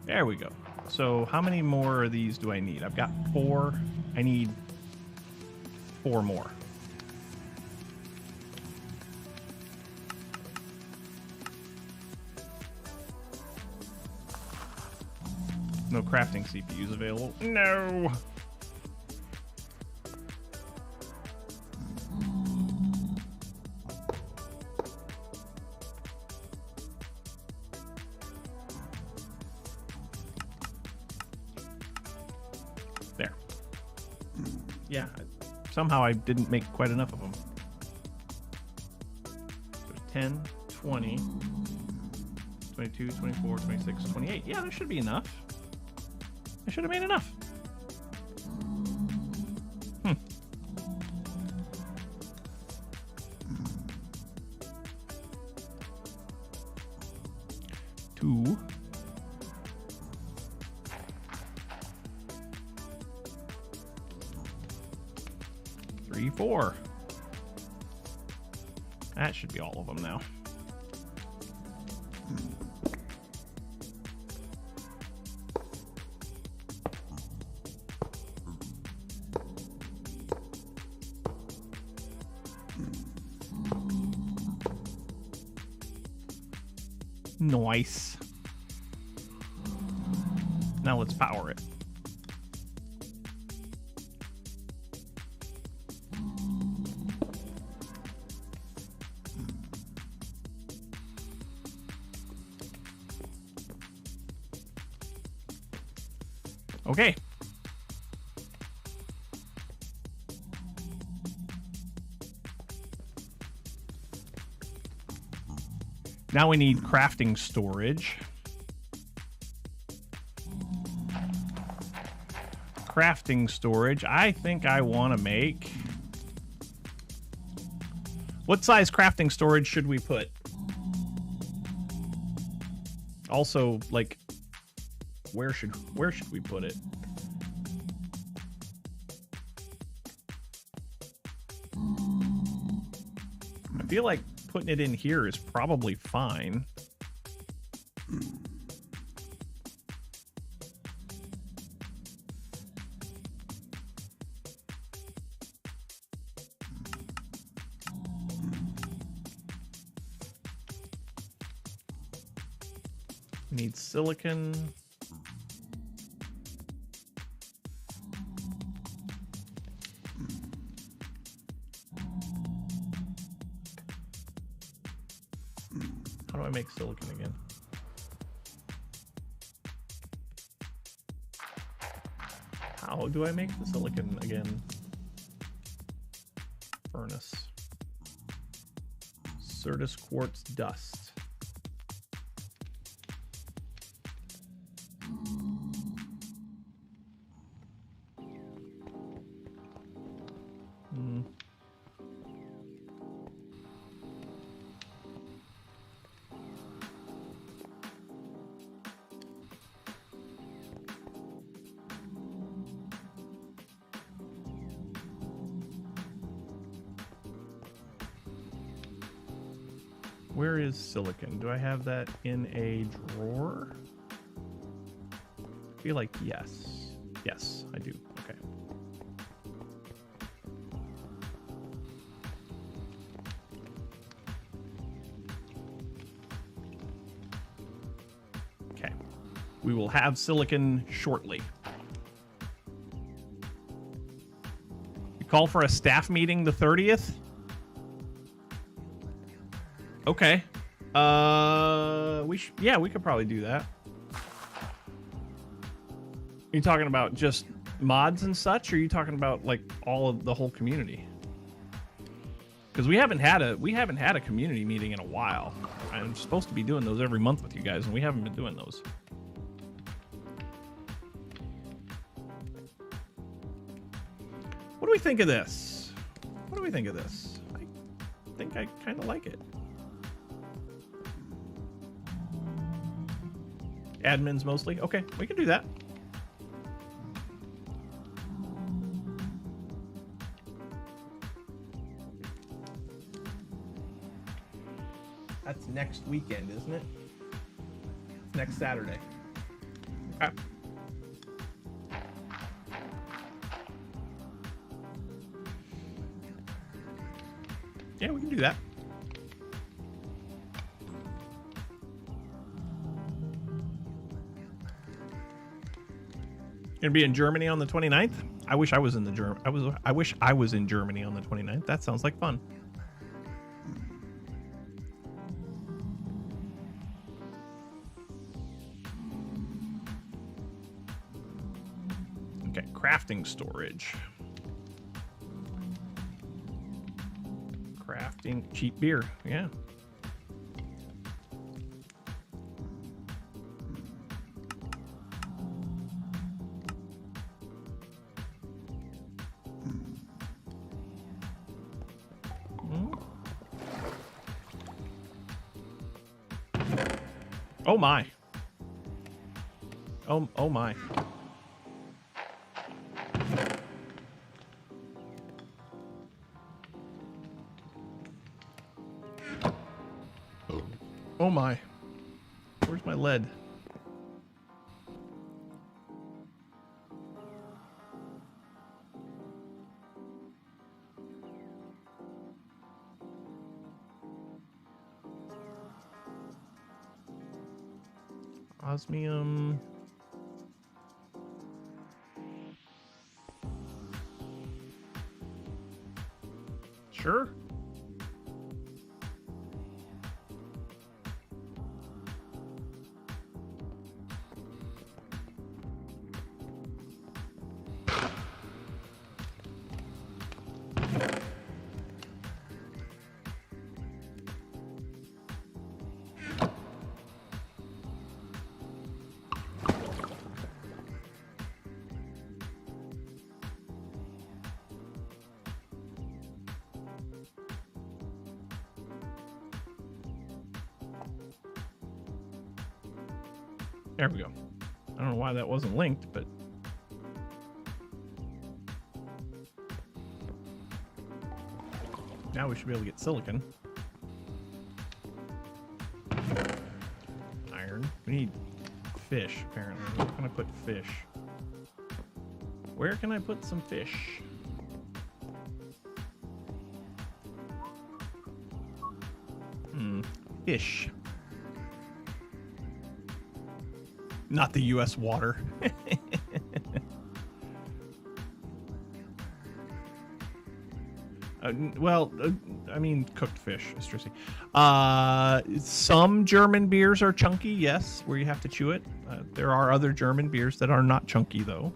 There we go. So how many more of these do I need? I've got 4. I need 4 more. No crafting CPUs available. No! There. Yeah, somehow I didn't make quite enough of them. There's 10, 20, 22, 24, 26, 28. Yeah, there should be enough. I should have made enough. 2. 3, 4. That should be all of them now. Nice. Now let's power it. Okay. Now we need crafting storage. Crafting storage. I think I want to make... What size crafting storage should we put? Also, like, where should we put it? I feel like putting it in here is probably fine. We need silicon. How do I make silicon again? How How do I make the silicon again? Furnace. Certus quartz dust. Where is silicon? Do I have that in a drawer? I feel like yes. Yes, I do. Okay. Okay. We will have silicon shortly. You call for a staff meeting the 30th? Okay. We could probably do that. Are you talking about just mods and such, or are you talking about like all of the whole community? Because we haven't had a community meeting in a while. I'm supposed to be doing those every month with you guys, and we haven't been doing those. What do we think of this? What do we think of this? I think I kind of like it. Admins mostly. Okay, we can do that. That's next weekend, isn't it? It's next Saturday. Okay. Yeah, we can do that. Gonna be in Germany on the 29th. I wish I was in the I wish I was in Germany on the 29th. That sounds like fun. Okay, crafting storage. Crafting cheap beer. Yeah. Oh my. Oh my. Oh my. Where's my lead? Osmium. Sure. There we go. I don't know why that wasn't linked, but now we should be able to get silicon. Iron. We need fish, apparently. Where can I put fish? Where can I put some fish? Fish. Not the U.S. water. I mean, cooked fish, Strissy. Some German beers are chunky, yes, where you have to chew it. There are other German beers that are not chunky, though.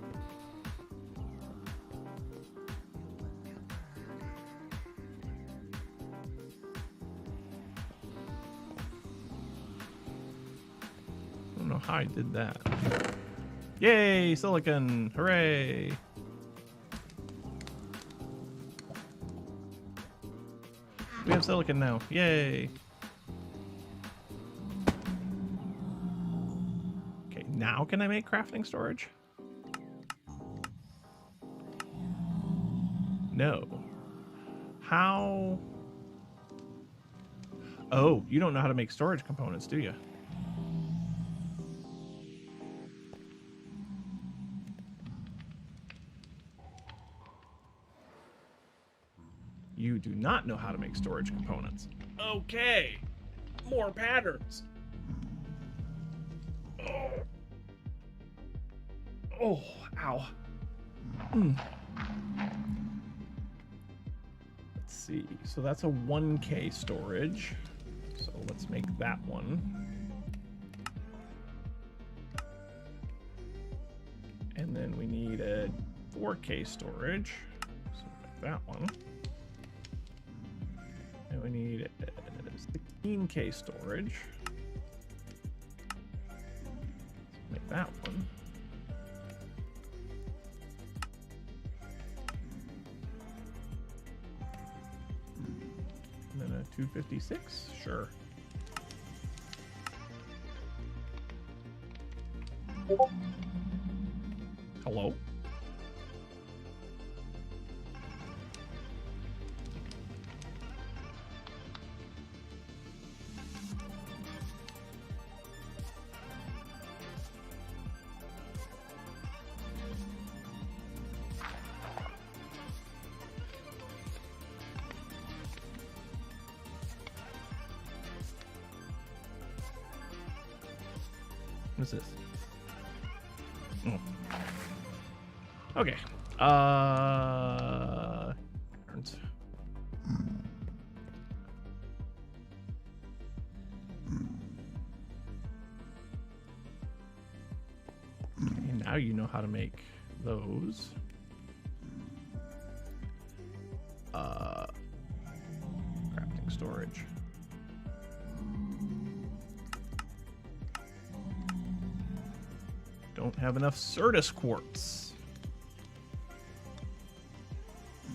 how I did that. Yay, silicon! Hooray! We have silicon now. Yay! Okay, now can I make crafting storage? No. How? Oh, you don't know how to make storage components, do you? You do not know how to make storage components. Okay. More patterns. Oh. Oh, ow. Let's see. So that's a 1K storage. So let's make that one. And then we need a 4K storage. So make that one. And we need 16K storage. Make that one. And then a 256? Sure. Hello? What's this? Oh. Okay. Okay, now you know how to make those. Crafting storage. Don't have enough Certus quartz.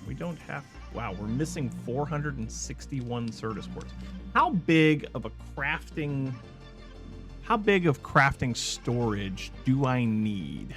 We don't have... Wow, we're missing 461 Certus quartz. How big of a crafting... How big of crafting storage do I need?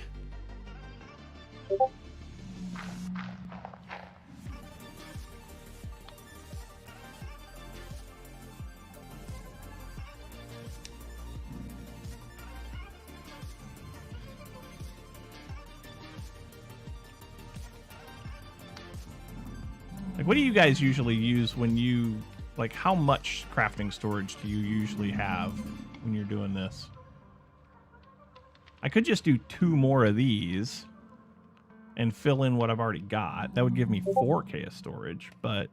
Like, what do you guys usually use when you... Like, how much crafting storage do you usually have when you're doing this? I could just do 2 more of these and fill in what I've already got. That would give me 4K of storage, but...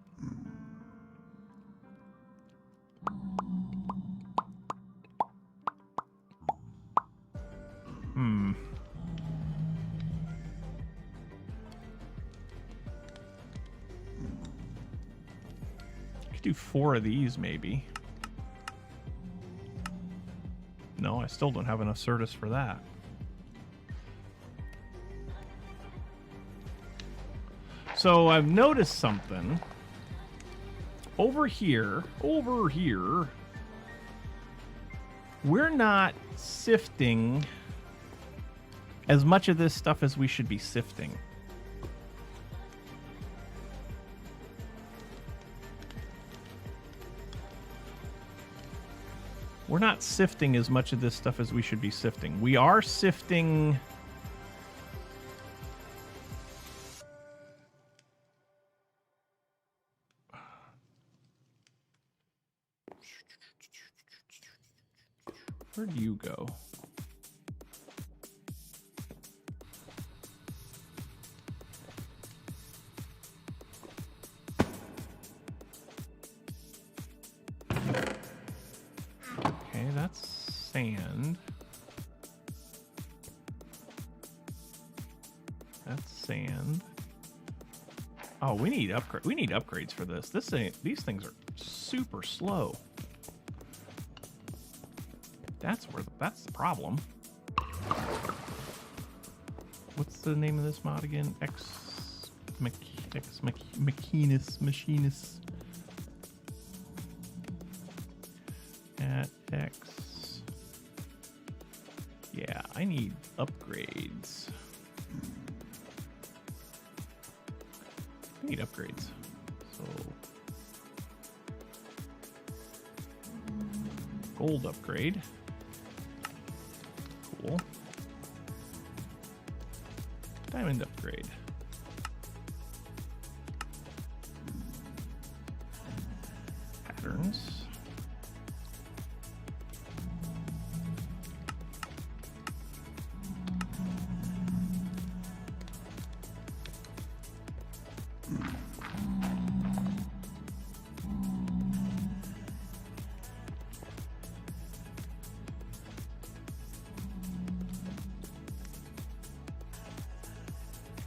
do 4 of these, maybe. No, I still don't have enough Certus for that. So I've noticed something. Over here, we're not sifting as much of this stuff as we should be sifting. We're not sifting as much of this stuff as we should be sifting. We are sifting... Where do you go? Okay, that's sand. That's sand. Oh, we need upgrades for this. These things are super slow. That's the problem. what's the name of this mod again? Machinist. At X. Yeah, I need upgrades. I need upgrades. So gold upgrade. Cool. Diamond upgrade. Patterns.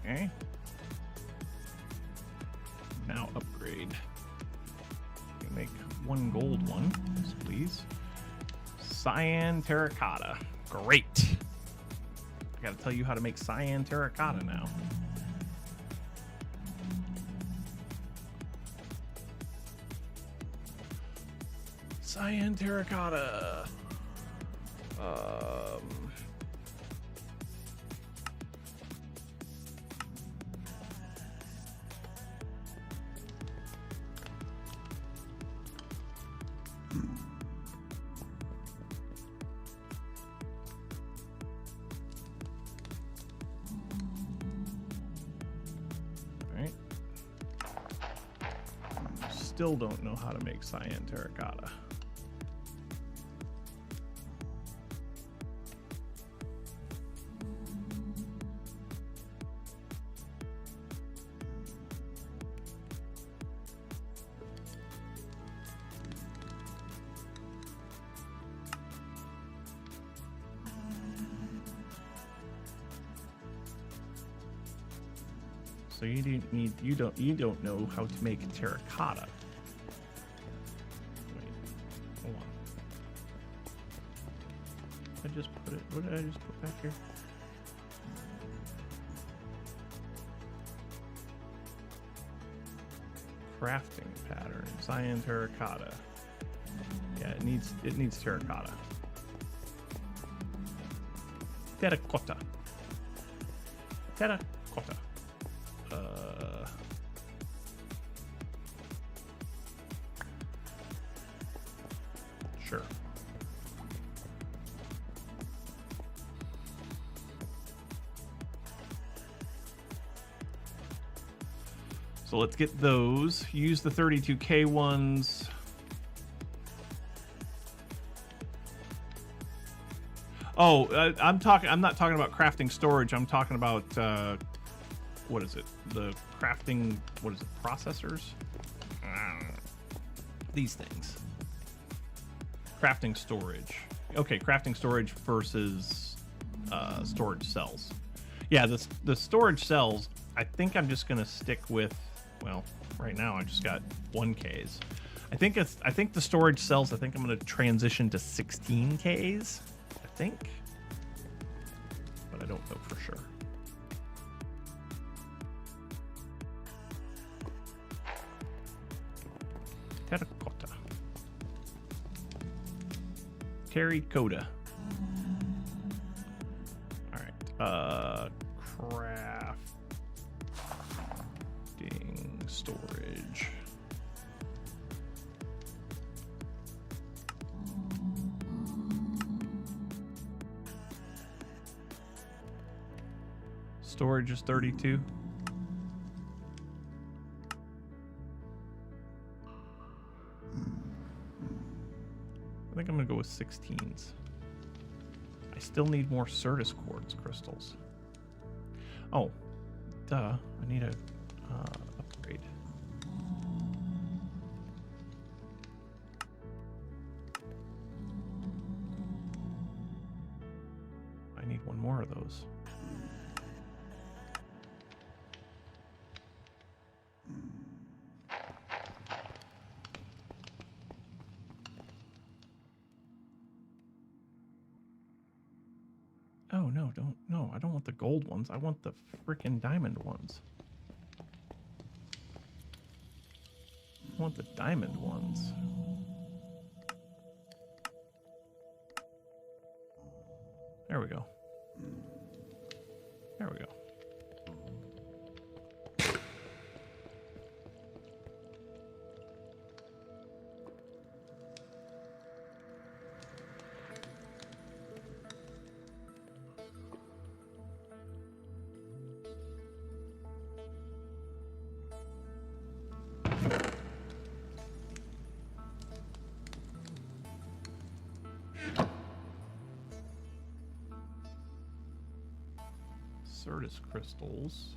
Okay. Now upgrade. Make one gold one, yes, please. Cyan terracotta. Great. I gotta tell you how to make cyan terracotta now. Cyan terracotta. Still don't know how to make cyan terracotta. So you don't know how to make terracotta. Hold on. What did I just put back here? Crafting pattern, cyan terracotta. Yeah, it needs terracotta. Terracotta. Terracotta. Sure. So let's get those. Use the 32K ones. Oh, I'm not talking about crafting storage. I'm talking about what is it? The crafting. What is it? Processors. These things. Crafting storage. Okay, crafting storage versus storage cells. Yeah, the storage cells. I think I'm just gonna stick with. Well, right now I just got 1Ks. I think the storage cells. I think I'm gonna transition to 16Ks. I think, but I don't know for sure. Terracotta. Terracotta. All right. Crafting storage. Storage is 32. I think I'm gonna go with 16s. I still need more Certus quartz crystals. Oh, duh. I need a upgrade. I need one more of those. Oh, no, don't. No, I don't want the gold ones. I want the frickin' diamond ones. I want the diamond ones. There we go. There we go. Certus crystals.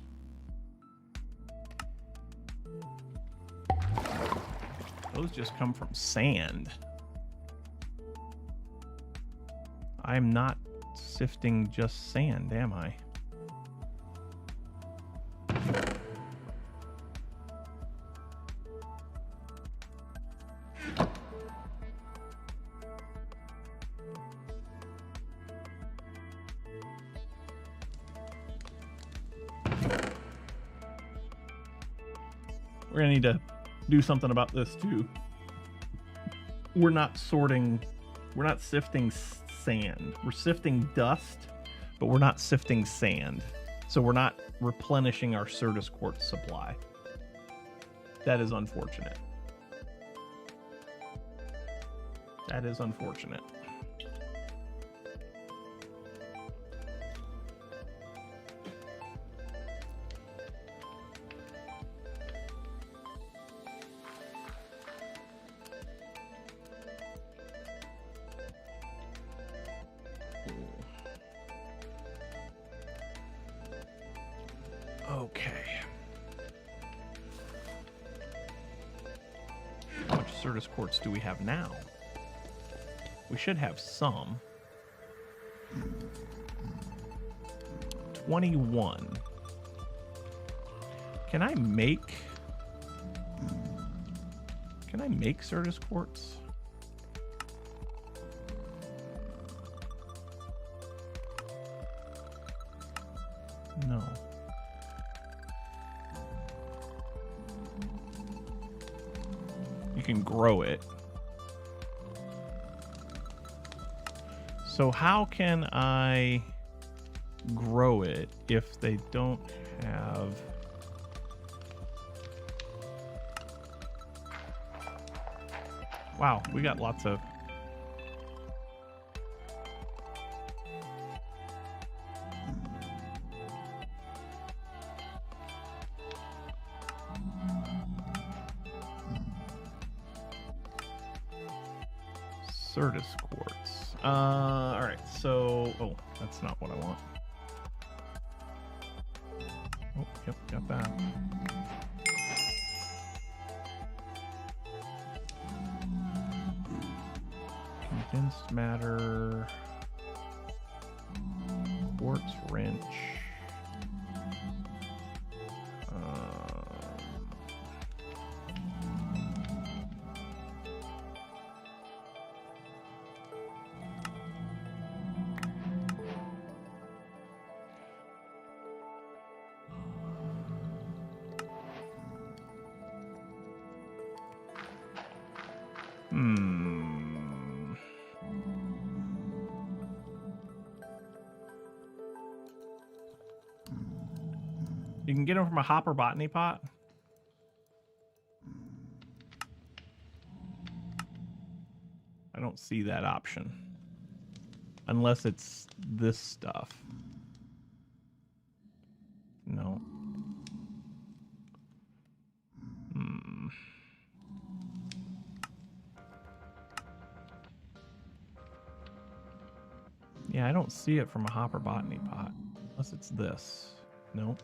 Those just come from sand. I'm not sifting just sand, am I? We're gonna need to do something about this too. We're not sorting, we're not sifting sand. We're sifting dust, but we're not sifting sand. So we're not replenishing our Certus quartz supply. That is unfortunate. That is unfortunate. Okay. How much Certus quartz do we have now? We should have some. 21. Can I make Certus quartz? No. You can grow it. So how can I grow it if they don't have... Wow, we got lots of... Certus quartz. All right, so... Oh, that's not what I want. Oh, yep, got that. Condensed matter. Quartz wrench. You can get them from a hopper botany pot. I don't see that option. Unless it's this stuff. No. Yeah, I don't see it from a hopper botany pot. Unless it's this. Nope.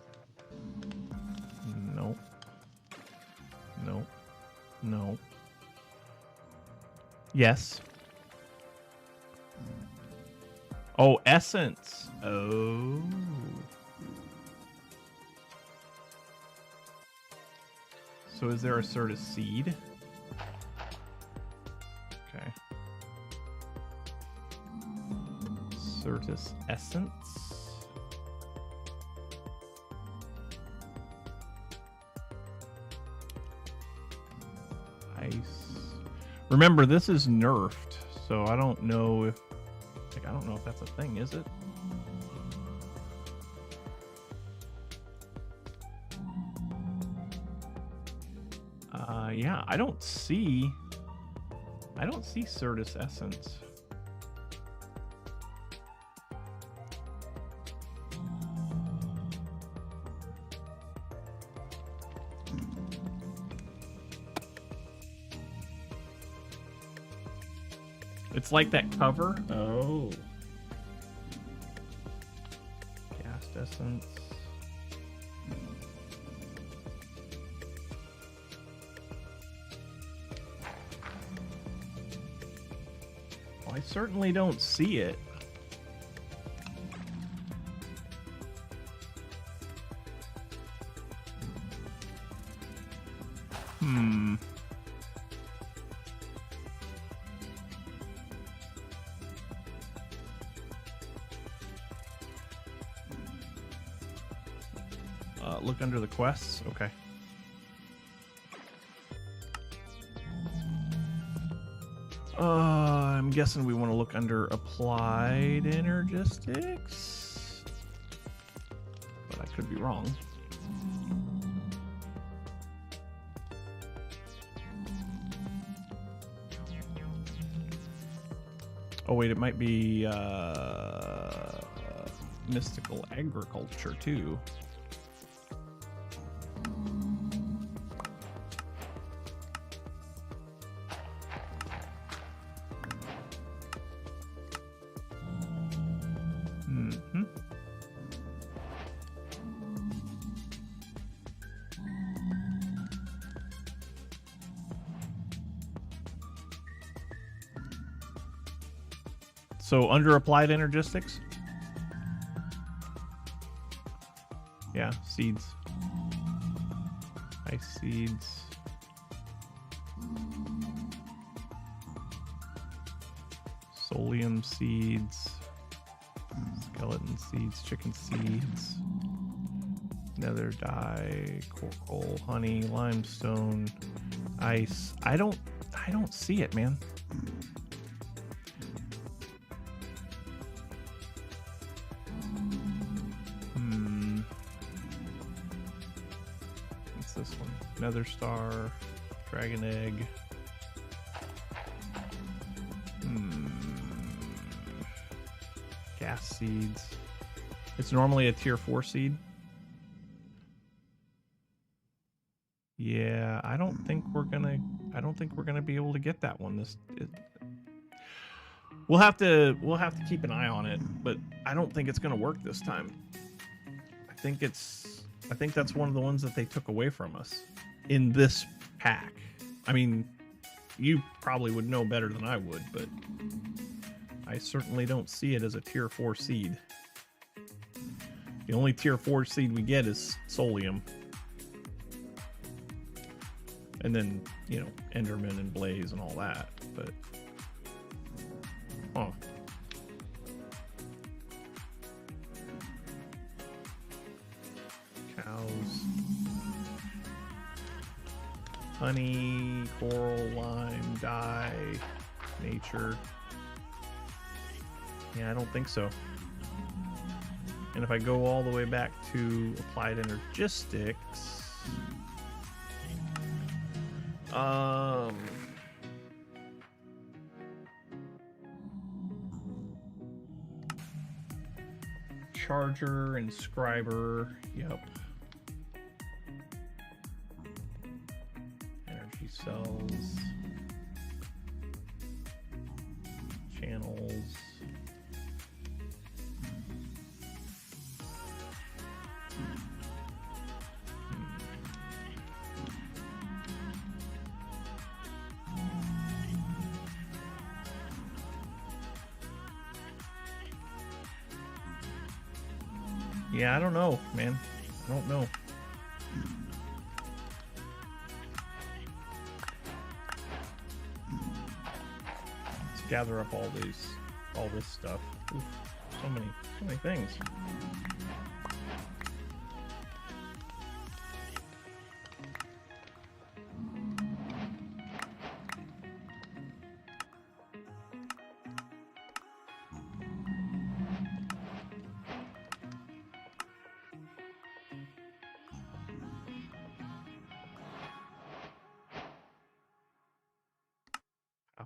Nope. Nope. Nope. Yes. Oh, essence. Oh. So is there a Certus seed? Okay. Certus Essence. Ice. Remember, this is nerfed, so I don't know if... Like, I don't know if that's a thing, is it? Yeah, I don't see Certus Essence. It's like that cover. Oh. Cast Essence. I certainly don't see it. Look under the quests. Okay. I'm guessing we want to look under applied energistics, but I could be wrong. Oh wait, it might be mystical agriculture too. So under applied energistics? Yeah, seeds. Ice seeds. Solium seeds. Skeleton seeds, chicken seeds. Nether dye, coral, honey, limestone, ice. I don't see it, man. This one, Nether Star, Dragon Egg. Gas seeds. It's normally a tier 4 seed. Yeah, I don't think we're gonna be able to get that one. We'll have to keep an eye on it, but I don't think it's gonna work this time. I think that's one of the ones that they took away from us in this pack. I mean, you probably would know better than I would, but I certainly don't see it as a tier 4 seed. The only tier 4 seed we get is Solium. And then, you know, Enderman and Blaze and all that, but... Oh. Cows. Honey, coral, lime, dye, nature. Yeah, I don't think so. And if I go all the way back to applied energistics... Charger, inscriber, yep. Energy cells. Channels. Yeah, I don't know, man. I don't know. Let's gather up all this stuff. Oof. So many things.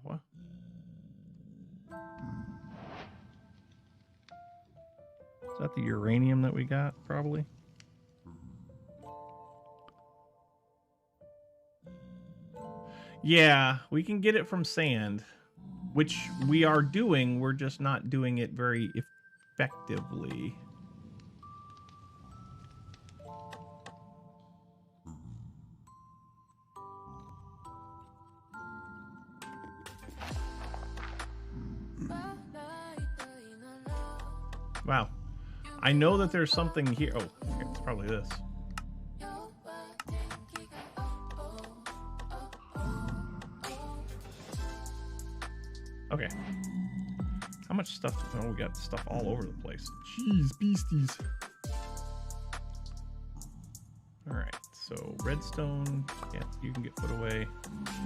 What? Is that the uranium that we got, probably? Yeah, we can get it from sand, which we are doing. We're just not doing it very effectively. Wow. I know that there's something here. Oh, okay, it's probably this. Okay. How much stuff? Oh, we got stuff all over the place. Jeez, beasties. Alright, so redstone, yeah, you can get put away.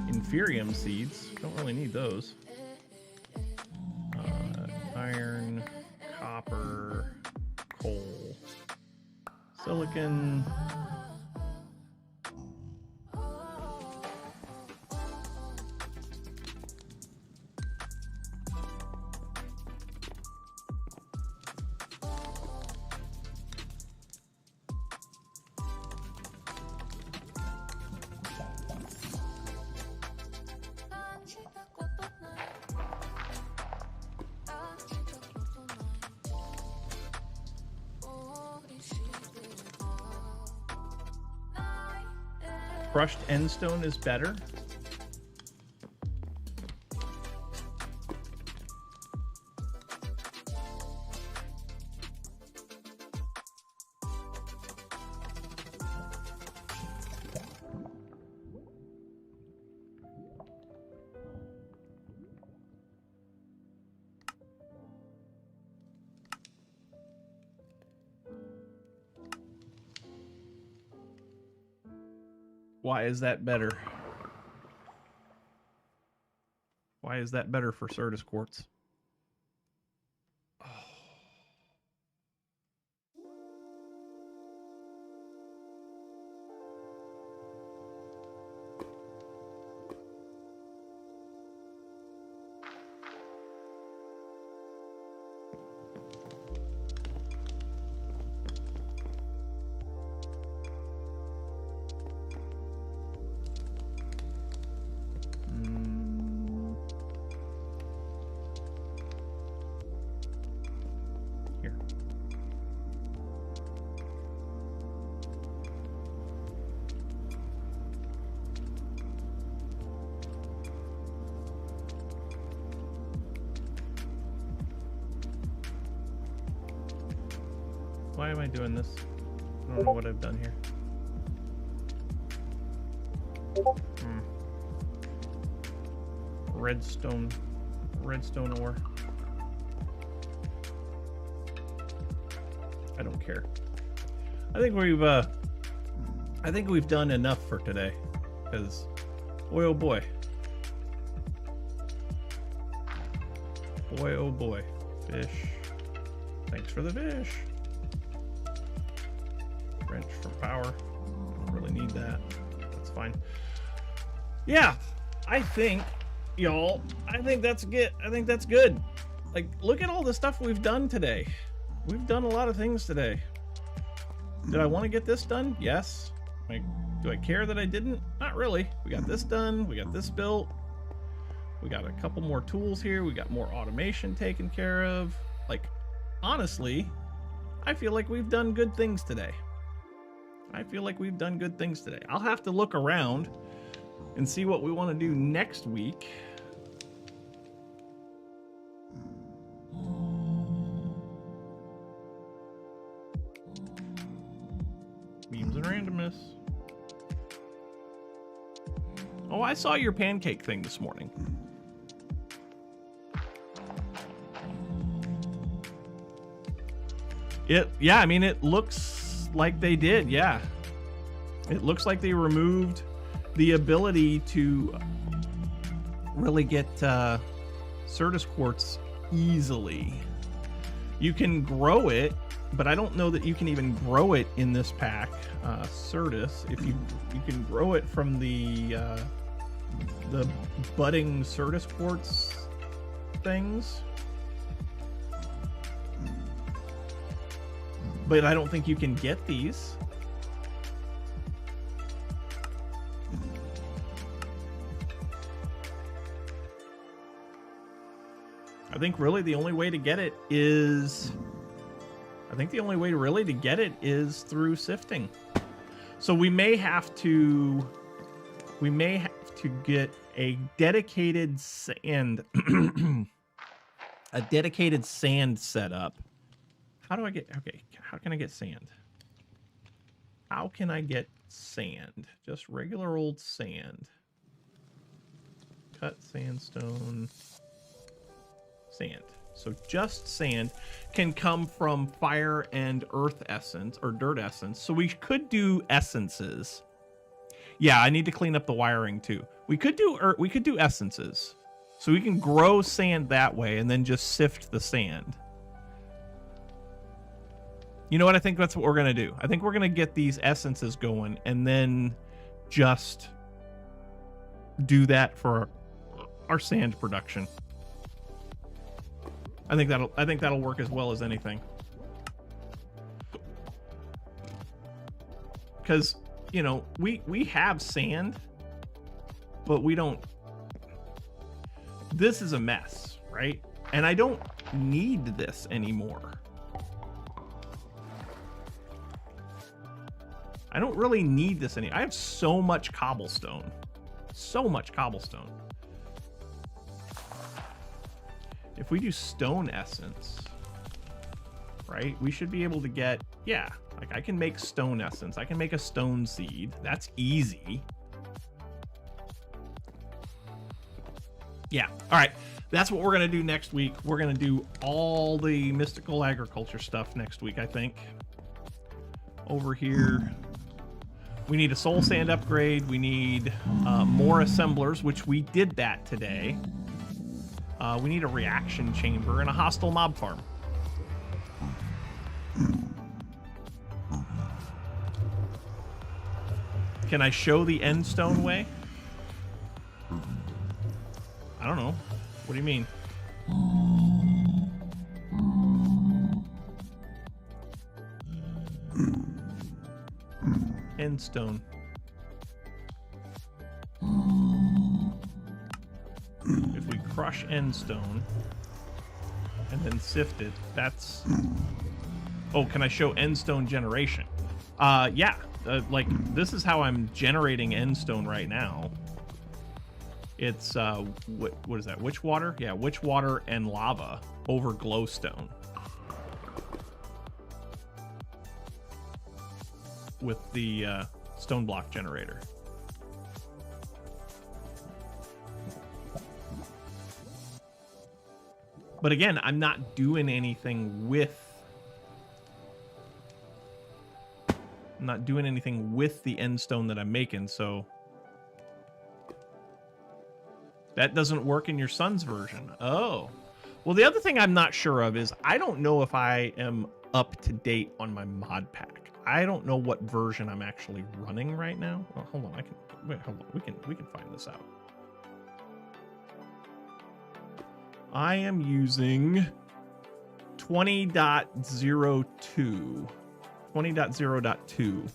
Inferium seeds, don't really need those. Iron, copper, coal, silicon. Crushed endstone is better. Why is that better? Why is that better for Certus quartz? Why am I doing this? I don't know what I've done here. Redstone ore. I don't care. I think we've done enough for today, because boy oh boy. Boy oh boy. Fish. Thanks for the fish. Wrench from power. Don't really need that. That's fine. Yeah, I think, y'all, I think that's good. I think that's good. Like, look at all the stuff we've done today. We've done a lot of things today. Did I want to get this done? Yes. Like, do I care that I didn't? Not really. We got this done. We got this built. We got a couple more tools here. We got more automation taken care of. Like, honestly, I feel like we've done good things today. I'll have to look around and see what we want to do next week. Memes and randomness. Oh, I saw your pancake thing this morning. Yeah, I mean, it looks like they did. Yeah, it looks like they removed the ability to really get Certus quartz easily. You can grow it, but I don't know that you can even grow it in this pack. Certus, if you can grow it from the budding Certus quartz things, but I don't think you can get these. I think really the only way to get it is, through sifting. So we may have to get a dedicated sand a dedicated sand setup. How do I get, okay, how can I get sand? How can I get sand? Just regular old sand. Cut sandstone. Sand. So just sand can come from fire and earth essence or dirt essence. So we could do essences. Yeah, I need to clean up the wiring too. We could do essences. So we can grow sand that way and then just sift the sand. You know what? I think that's what we're going to do. I think we're going to get these essences going and then just do that for our sand production. I think that'll work as well as anything. Because, you know, we have sand, but we don't. This is a mess, right? And I don't need this anymore. I don't really need this anymore. I have so much cobblestone. So much cobblestone. If we do stone essence, right, we should be able to get, yeah, like I can make stone essence. I can make a stone seed. That's easy. Yeah. All right. That's what we're going to do next week. We're going to do all the mystical agriculture stuff next week, I think. Over here, we need a soul sand upgrade. We need more assemblers, which we did that today. We need a reaction chamber and a hostile mob farm. Can I show the end stone way? I don't know. What do you mean? End stone. If we crush end stone and then sift it, that's... Oh, can I show end stone generation? Yeah. Like, this is how I'm generating end stone right now. It's, what is that? Witch water? Yeah, witch water and lava over glowstone. With the stone block generator. But again, I'm not doing anything with... I'm not doing anything with the end stone that I'm making, so... That doesn't work in your son's version. Oh. Well, the other thing I'm not sure of is I don't know if I am up to date on my mod pack. I don't know what version I'm actually running right now. Oh, hold on, hold on. We can find this out. I am using 20.02. 20.0.2.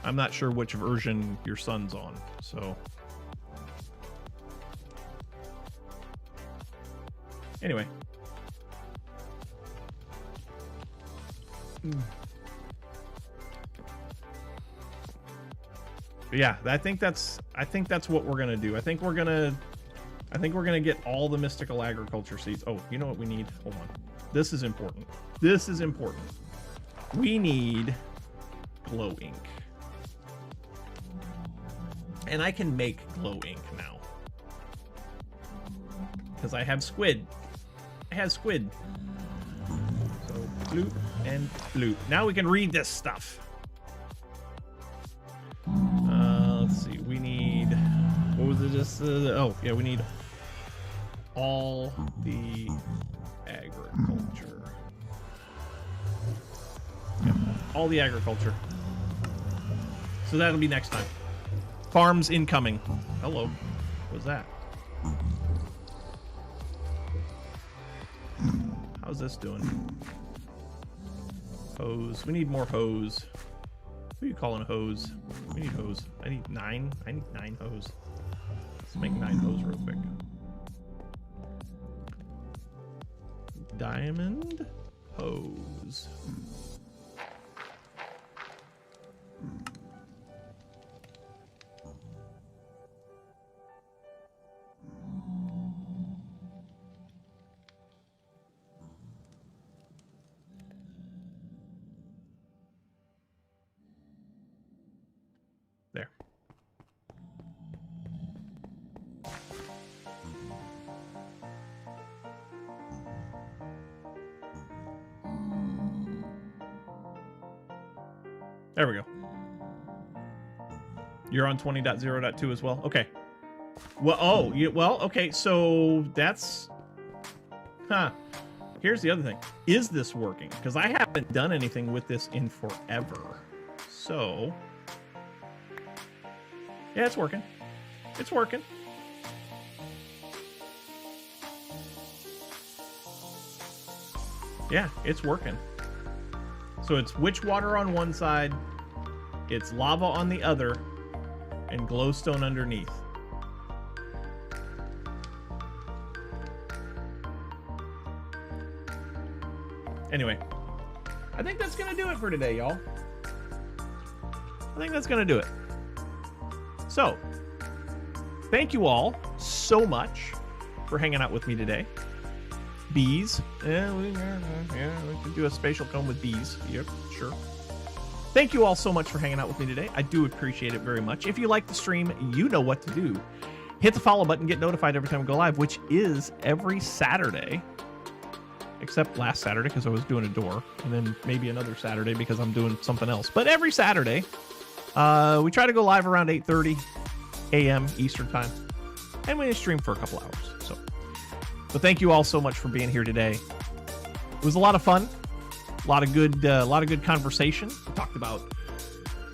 I'm not sure which version your son's on, so. Anyway. But yeah, I think that's what we're gonna do. I think we're gonna get all the mystical agriculture seeds. Oh, you know what we need? Hold on. This is important. This is important. We need glow ink. And I can make glow ink now. Because I have squid. I have squid. So, bloop and bloop. Now we can read this stuff. Let's see. We need... What was it just? Oh, yeah, we need all the agriculture. Yeah, all the agriculture. So that'll be next time. Farms incoming. Hello. What's that? How's this doing? Hose. We need more hose. Who are you calling hose? We need hose. I need 9. I need 9 hose. Let's make 9 hose real quick. Diamond hose. There. There we go. You're on 20.0.2 as well? Okay. Well, oh, well, okay, so that's... Huh. Here's the other thing. Is this working? Because I haven't done anything with this in forever. So... Yeah, it's working. It's working. Yeah, it's working. So it's witch water on one side, it's lava on the other, and glowstone underneath. Anyway, I think that's going to do it for today, y'all. I think that's going to do it. So, thank you all so much for hanging out with me today. Bees. Yeah, we can do a spatial cone with bees. Yep, sure. Thank you all so much for hanging out with me today. I do appreciate it very much. If you like the stream, you know what to do. Hit the follow button, get notified every time we go live, which is every Saturday. Except last Saturday because I was doing a door. And then maybe another Saturday because I'm doing something else. But every Saturday, we try to go live around 8:30 a.m. Eastern time. And we stream for a couple hours. So thank you all so much for being here today. It was a lot of fun. A lot of good conversation. We talked about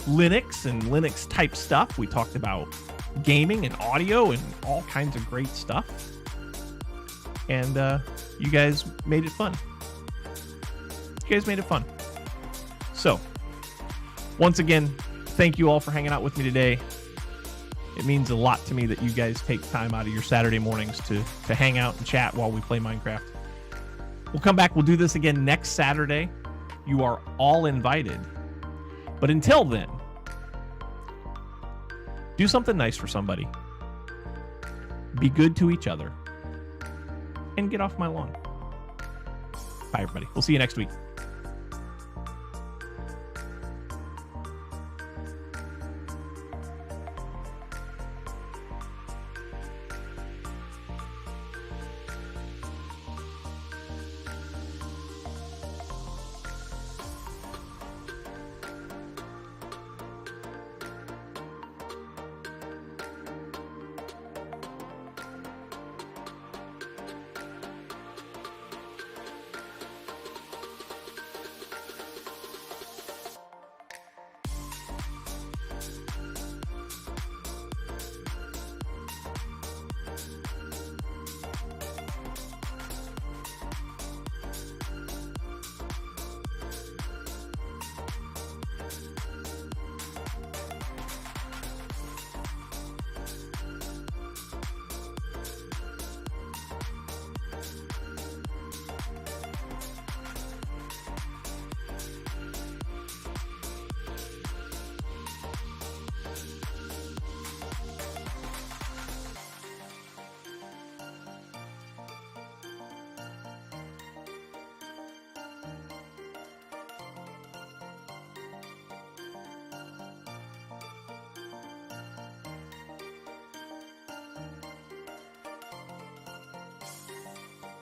Linux and Linux type stuff. We talked about gaming and audio and all kinds of great stuff. And you guys made it fun. You guys made it fun. So, once again, thank you all for hanging out with me today. It means a lot to me that you guys take time out of your Saturday mornings to hang out and chat while we play Minecraft. We'll come back. We'll do this again next Saturday. You are all invited. But until then, do something nice for somebody. Be good to each other. And get off my lawn. Bye, everybody. We'll see you next week.